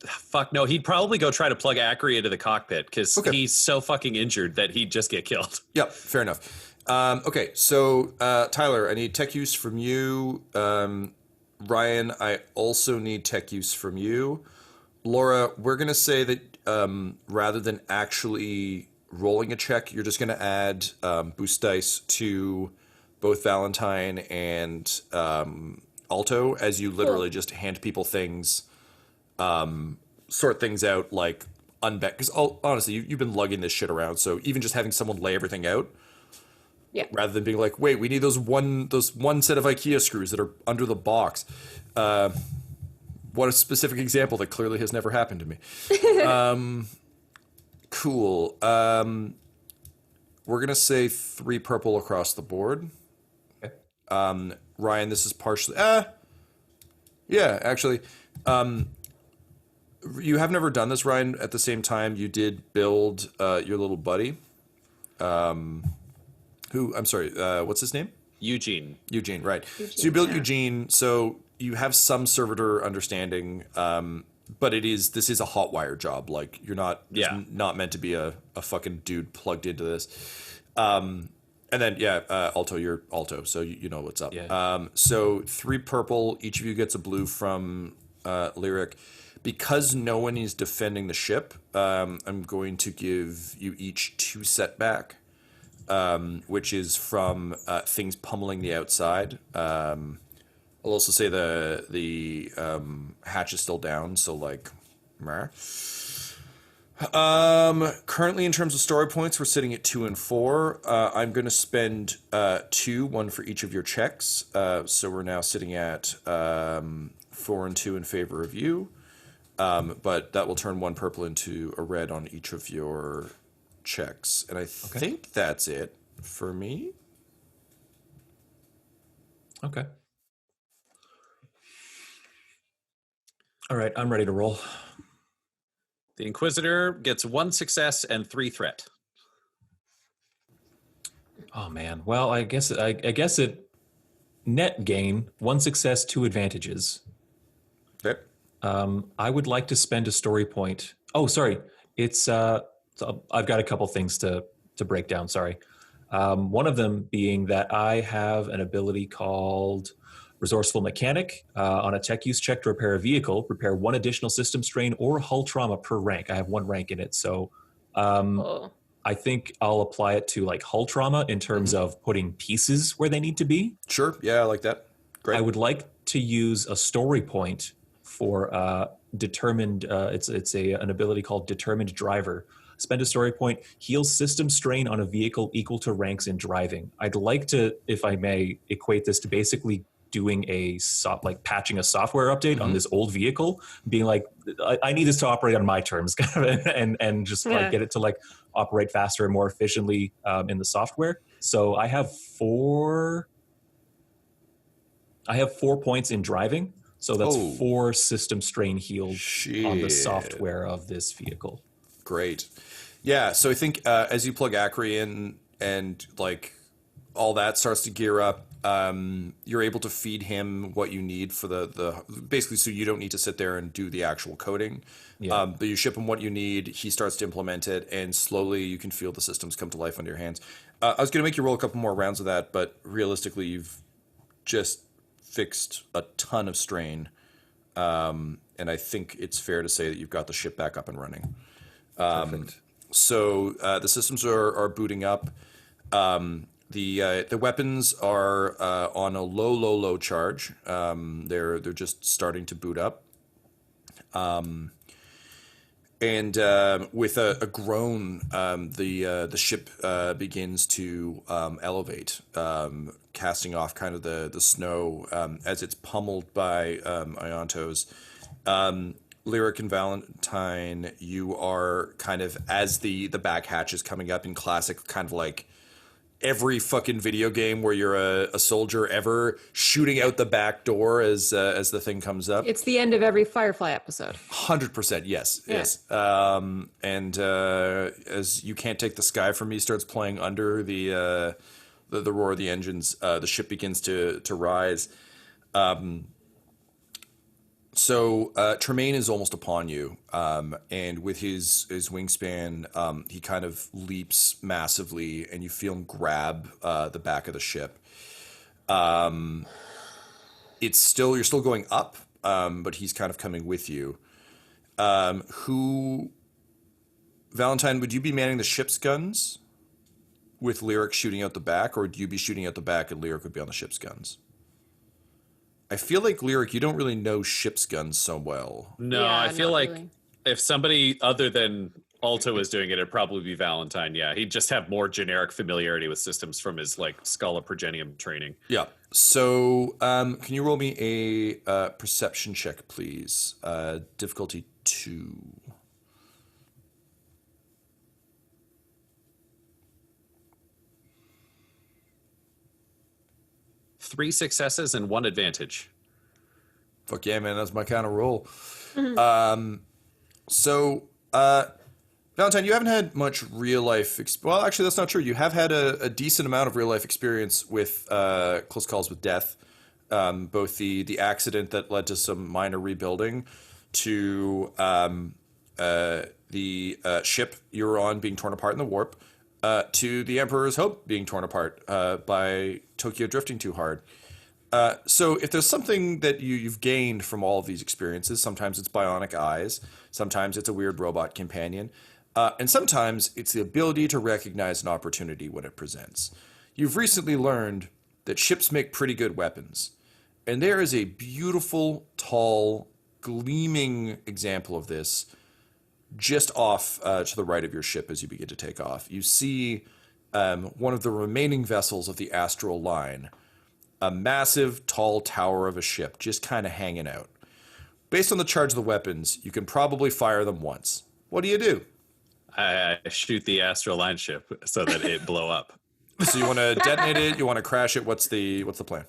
Fuck no, he'd probably go try to plug Acri into the cockpit because he's so fucking injured that he'd just get killed. Yep, fair enough. Okay, so Tyler, I need tech use from you. Ryan, I also need tech use from you. Laura, we're going to say that rather than actually rolling a check, you're just going to add boost dice to both Valentyne and Alto as you literally just hand people things, sort things out, like unback. Because honestly, you've been lugging this shit around, so even just having someone lay everything out, rather than being like, wait, we need those one set of IKEA screws that are under the box. What a specific example that clearly has never happened to me. Cool. We're gonna say 3 purple across the board. Okay. Ryan, this is partially. Yeah, actually. You have never done this, Ryan. At the same time, you did build your little buddy. Who? I'm sorry. What's his name? Eugene, right. So you built Eugene. So you have some servitor understanding, but this is a hot wire job. Like you're not not meant to be a fucking dude plugged into this. And then Alto, you're Alto, so you know what's up. Yeah. So 3 purple. Each of you gets a blue from Lyric. Because no one is defending the ship, I'm going to give you each 2 setback, which is from things pummeling the outside. I'll also say the hatch is still down, so like, meh. Currently in terms of story points, we're sitting at 2 and 4. I'm going to spend 2, 1 for each of your checks. So we're now sitting at 4 and 2 in favor of you. But that will turn 1 purple into a red on each of your checks. And I think that's it for me. Okay. All right, I'm ready to roll. the Inquisitor gets 1 success and 3 threat. Oh man. Well, I guess it net gain 1 success, 2 advantages. Okay. I would like to spend a story point. Oh, sorry. It's so I've got a couple things to break down. Sorry. One of them being that I have an ability called Resourceful Mechanic. On a tech use check to repair a vehicle, repair 1 additional system strain or hull trauma per rank. I have 1 rank in it, so I think I'll apply it to like hull trauma in terms of putting pieces where they need to be. Sure. Yeah, I like that. Great. I would like to use a story point for determined. It's an ability called Determined Driver. Spend a story point, heal system strain on a vehicle equal to ranks in driving. I'd like to, if I may, equate this to basically doing patching a software update on this old vehicle, being like, I need this to operate on my terms, kind of, and just like get it to like operate faster and more efficiently in the software. So I have 4 points in driving. So that's 4 system strain healed on the software of this vehicle. Great. Yeah, so I think as you plug Acri in and like all that starts to gear up, you're able to feed him what you need for the basically, so you don't need to sit there and do the actual coding. Yeah. But you ship him what you need, he starts to implement it, and slowly you can feel the systems come to life under your hands. I was going to make you roll a couple more rounds of that, but realistically, you've just fixed a ton of strain, and I think it's fair to say that you've got the ship back up and running. Perfect. So the systems are booting up. The weapons are on a low charge. They're just starting to boot up. And with a groan, the ship begins to elevate, casting off kind of the snow as it's pummeled by Iontos. Lyric and Valentyne, you are kind of, as the back hatch is coming up in classic kind of like every fucking video game where you're a soldier ever, shooting out the back door as the thing comes up. It's the end of every Firefly episode. 100%, yes, Yeah. yes. And as You Can't Take the Sky From Me starts playing under the roar of the engines, the ship begins to rise. So Tremaine is almost upon you, and with his wingspan, he kind of leaps massively, and you feel him grab the back of the ship. You're still going up, but he's kind of coming with you. Valentyne, would you be manning the ship's guns with Lyric shooting out the back, or would you be shooting out the back and Lyric would be on the ship's guns? I feel like, Lyric, you don't really know ship's guns so well. No, Yeah, I feel not like really. if somebody other than Alto was doing it, it'd probably be Valentyne. Yeah, he'd just have more generic familiarity with systems from his like Scala Progenium training. Yeah. So can you roll me a perception check, please? Difficulty 2. Three successes and one advantage. Fuck yeah, man. That's my kind of roll. Valentyne, you haven't had much real life. Well, actually, that's not true. You have had a decent amount of real life experience with close calls with death. Both the accident that led to some minor rebuilding, to the ship you were on being torn apart in the warp, to the Emperor's Hope being torn apart by Tokyo drifting too hard. So if there's something that you've gained from all of these experiences, sometimes it's bionic eyes, sometimes it's a weird robot companion, and sometimes it's the ability to recognize an opportunity when it presents. You've recently learned that ships make pretty good weapons, and there is a beautiful, tall, gleaming example of this just off to the right of your ship as you begin to take off. You see one of the remaining vessels of the Astral Line, a massive, tall tower of a ship just kind of hanging out. Based on the charge of the weapons, you can probably fire them once. What do? I shoot the Astral Line ship so that it blow up. So you want to detonate it? You want to crash it? What's the plan?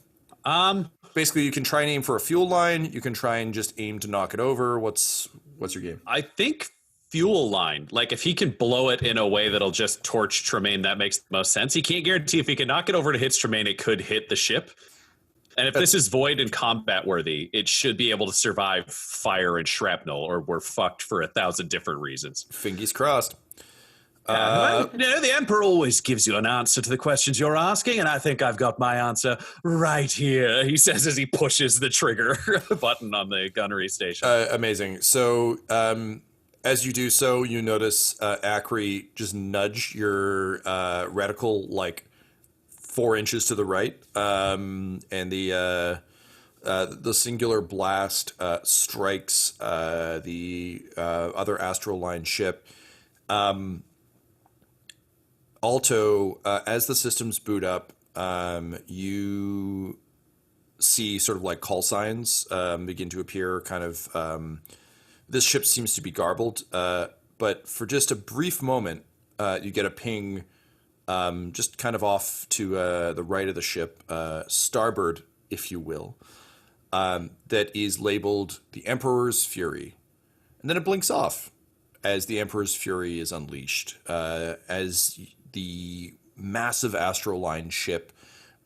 Basically, you can try and aim for a fuel line. You can try and just aim to knock it over. What's your game? I think fuel line. Like if he can blow it in a way that'll just torch Tremaine, that makes the most sense. He can't guarantee if he can knock it over to hit Tremaine, it could hit the ship. And if this is void and combat worthy, it should be able to survive fire and shrapnel, or we're fucked for 1,000 different reasons. Fingers crossed. The Emperor always gives you an answer to the questions you're asking, and I think I've got my answer right here, he says as he pushes the trigger button on the gunnery station. Amazing. So as you do so, you notice Acri just nudge your reticle like 4 inches to the right, and the singular blast strikes the other Astral Line ship. Alto, as the systems boot up, you see sort of like call signs begin to appear. Kind of, this ship seems to be garbled, but for just a brief moment, you get a ping, just kind of off to the right of the ship, starboard, if you will, that is labeled the Emperor's Fury, and then it blinks off as the Emperor's Fury is unleashed, as the massive Astral Line ship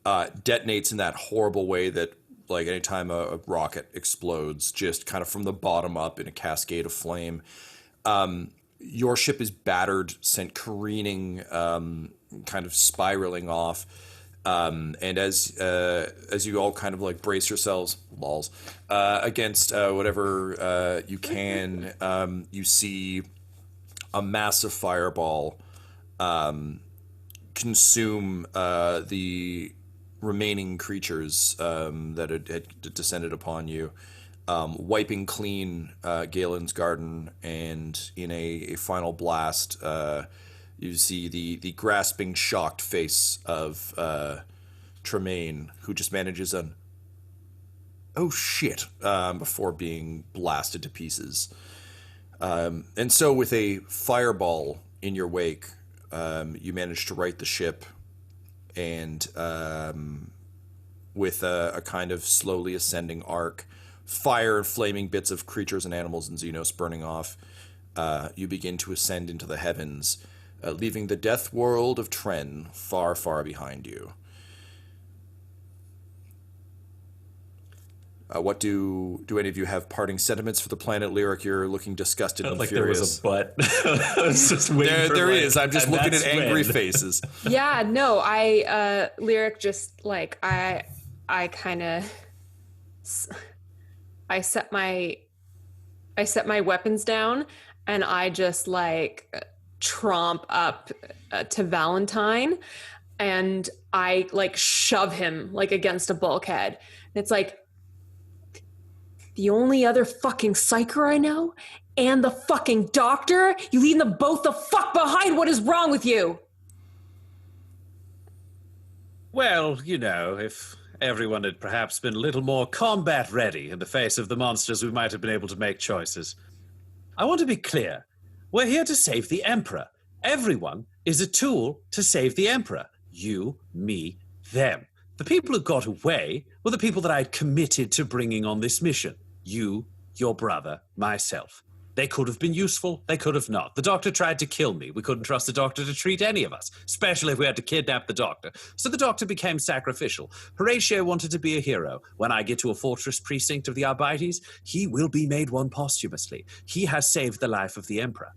detonates in that horrible way that, like, anytime a rocket explodes, just kind of from the bottom up in a cascade of flame. Your ship is battered, sent careening, kind of spiraling off. And as you all kind of like brace yourselves, lols, against whatever you can, you see a massive fireball consume the remaining creatures that had descended upon you, wiping clean Galen's garden, and in a final blast, you see the grasping, shocked face of Tremaine, who just manages an "oh shit" before being blasted to pieces. And so with a fireball in your wake, you manage to right the ship, and with a kind of slowly ascending arc, fire and flaming bits of creatures and animals and Xenos burning off, you begin to ascend into the heavens, leaving the death world of Tren far, far behind you. What do any of you have parting sentiments for the planet? Lyric, you're looking disgusted and like furious. There was a butt. I was just waiting for There like, is. I'm just and looking at that's angry when. faces. Yeah, no, Lyric just like I kind of I set my weapons down and I just like tromp up to Valentyne and I like shove him like against a bulkhead. And it's like, the only other fucking psyker I know and the fucking doctor, you leaving them both the fuck behind. What is wrong with you? Well, you know, if everyone had perhaps been a little more combat ready in the face of the monsters, we might have been able to make choices. I want to be clear. We're here to save the Emperor. Everyone is a tool to save the Emperor. You, me, them. The people who got away were the people that I had committed to bringing on this mission. You, your brother, myself. They could have been useful, they could have not. The doctor tried to kill me. We couldn't trust the doctor to treat any of us, especially if we had to kidnap the doctor. So the doctor became sacrificial. Horatio wanted to be a hero. When I get to a fortress precinct of the Arbites, he will be made one posthumously. He has saved the life of the Emperor.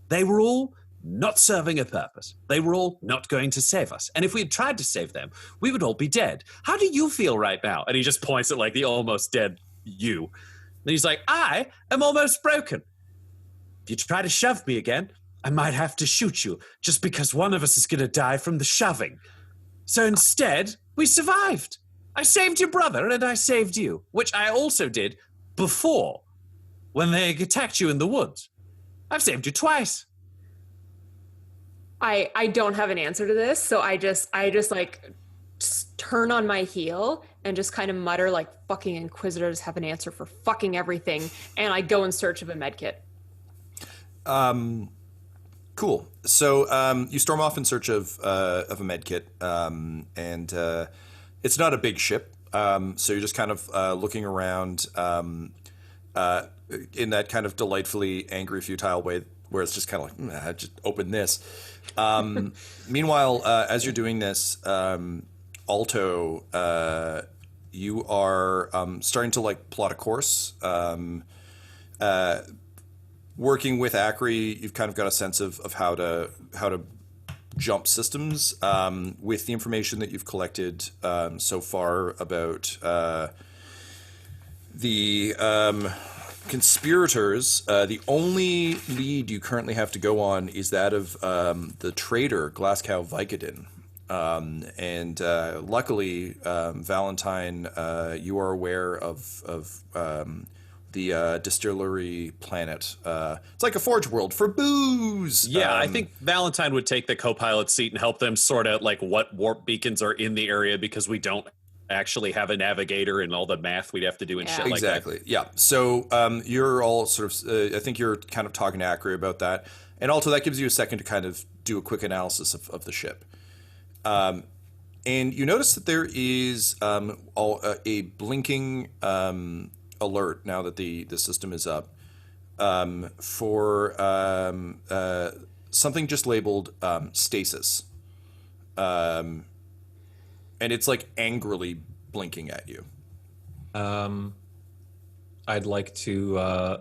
They were all not serving a purpose. They were all not going to save us. And if we had tried to save them, we would all be dead. How do you feel right now? And he just points at like the almost dead you. And he's like, I am almost broken. If you try to shove me again, I might have to shoot you just because one of us is going to die from the shoving. So instead, we survived. I saved your brother and I saved you, which I also did before when they attacked you in the woods. I've saved you twice. I don't have an answer to this, so I just like turn on my heel and just kind of mutter like, fucking Inquisitors have an answer for fucking everything, and I go in search of a medkit. Cool. So you storm off in search of a medkit, and it's not a big ship, so you're just kind of looking around in that kind of delightfully angry, futile way, where it's just kind of like, just open this. Meanwhile, as you're doing this, Alto, you are starting to like plot a course. Working with Acri, you've kind of got a sense of how to jump systems with the information that you've collected so far about the conspirators. The only lead you currently have to go on is that of the traitor Glasgow Vicodin. And luckily, Valentyne, you are aware of the distillery planet. It's like a forge world for booze. Yeah, I think Valentyne would take the co-pilot seat and help them sort out like what warp beacons are in the area, because we don't actually have a navigator and all the math we'd have to do and shit like that. Exactly. Yeah. So you're all sort of, I think you're kind of talking to Acri about that. And also that gives you a second to kind of do a quick analysis of the ship. And you notice that there is a blinking alert now that the system is up for something just labeled stasis. And it's like angrily blinking at you. I'd like to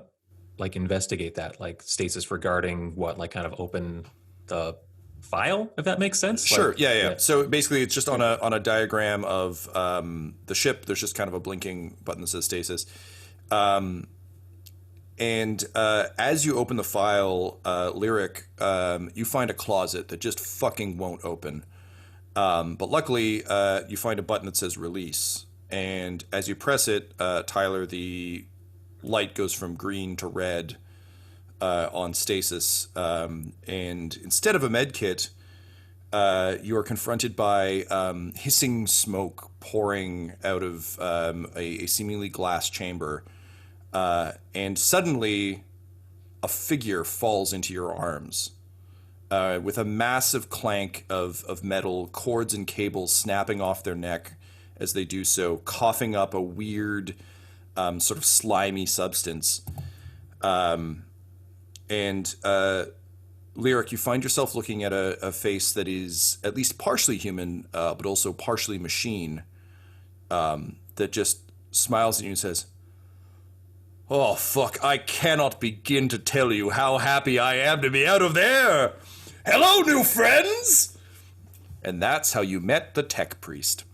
like investigate that, like stasis regarding what, like kind of open the file, if that makes sense. Sure. Like, Yeah. So basically, it's just on a diagram of the ship. There's just kind of a blinking button that says stasis. And as you open the file, Lyric, you find a closet that just fucking won't open. But luckily, you find a button that says release. And as you press it, Tyler, the light goes from green to red on stasis. And instead of a med kit, you are confronted by hissing smoke pouring out of a seemingly glass chamber. And suddenly, a figure falls into your arms. With a massive clank of metal, cords and cables snapping off their neck as they do so, coughing up a weird sort of slimy substance. Lyric, you find yourself looking at a face that is at least partially human, but also partially machine, that just smiles at you and says, "Oh, fuck, I cannot begin to tell you how happy I am to be out of there. Hello, new friends!" And that's how you met the tech priest.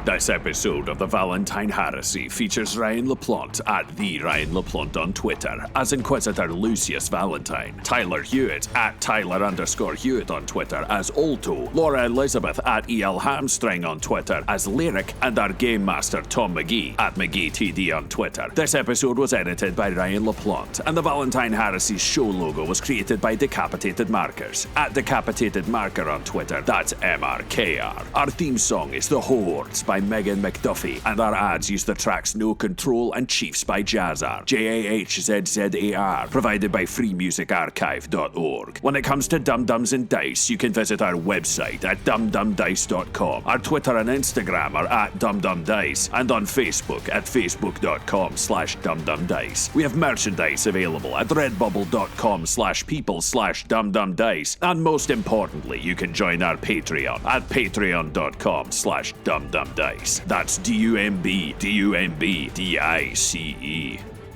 This episode of the Valentyne Heresy features Ryan LaPlante at the Ryan LaPlante on Twitter as Inquisitor Lucius Valentyne, Tyler Hewitt at Tyler_Hewitt on Twitter as Alto, Laura Elizabeth at EL Hamstring on Twitter as Lyric, and our Game Master Tom McGee at McGeeTD on Twitter. This episode was edited by Ryan LaPlante, and the Valentyne Heresy's show logo was created by Decapitated Markers at Decapitated Marker on Twitter. That's MRKR. Our theme song is The Hordes by Megan McDuffie, and our ads use the tracks No Control and Chiefs by Jazzar, JAHZZAR, provided by freemusicarchive.org. When it comes to Dum Dums and Dice, you can visit our website at dumdumdice.com. Our Twitter and Instagram are at dumdumdice, and on Facebook at facebook.com/dumdumdice. We have merchandise available at redbubble.com/people/dumdumdice, and most importantly, you can join our Patreon at patreon.com/dumdumdice. That's DUMBDICE.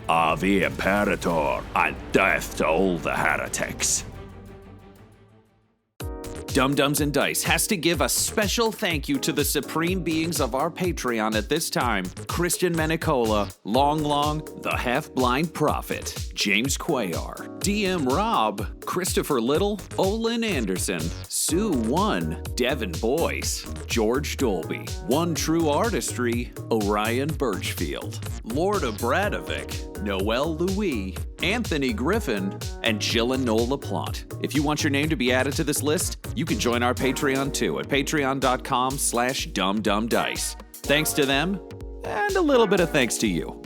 Ave Imperator, and death to all the heretics. Dum Dums and Dice has to give a special thank you to the supreme beings of our Patreon at this time: Christian Menicola, Long, the Half-Blind Prophet, James Cuellar, DM Rob, Christopher Little, Olin Anderson, Sue One, Devin Boyce, George Dolby, One True Artistry, Orion Birchfield, Lord of Bradovic, Noel Louis, Anthony Griffin, and Jill and Noel LaPlante. If you want your name to be added to this list, you can join our Patreon too at patreon.com/dumdumdice. Thanks to them, and a little bit of thanks to you.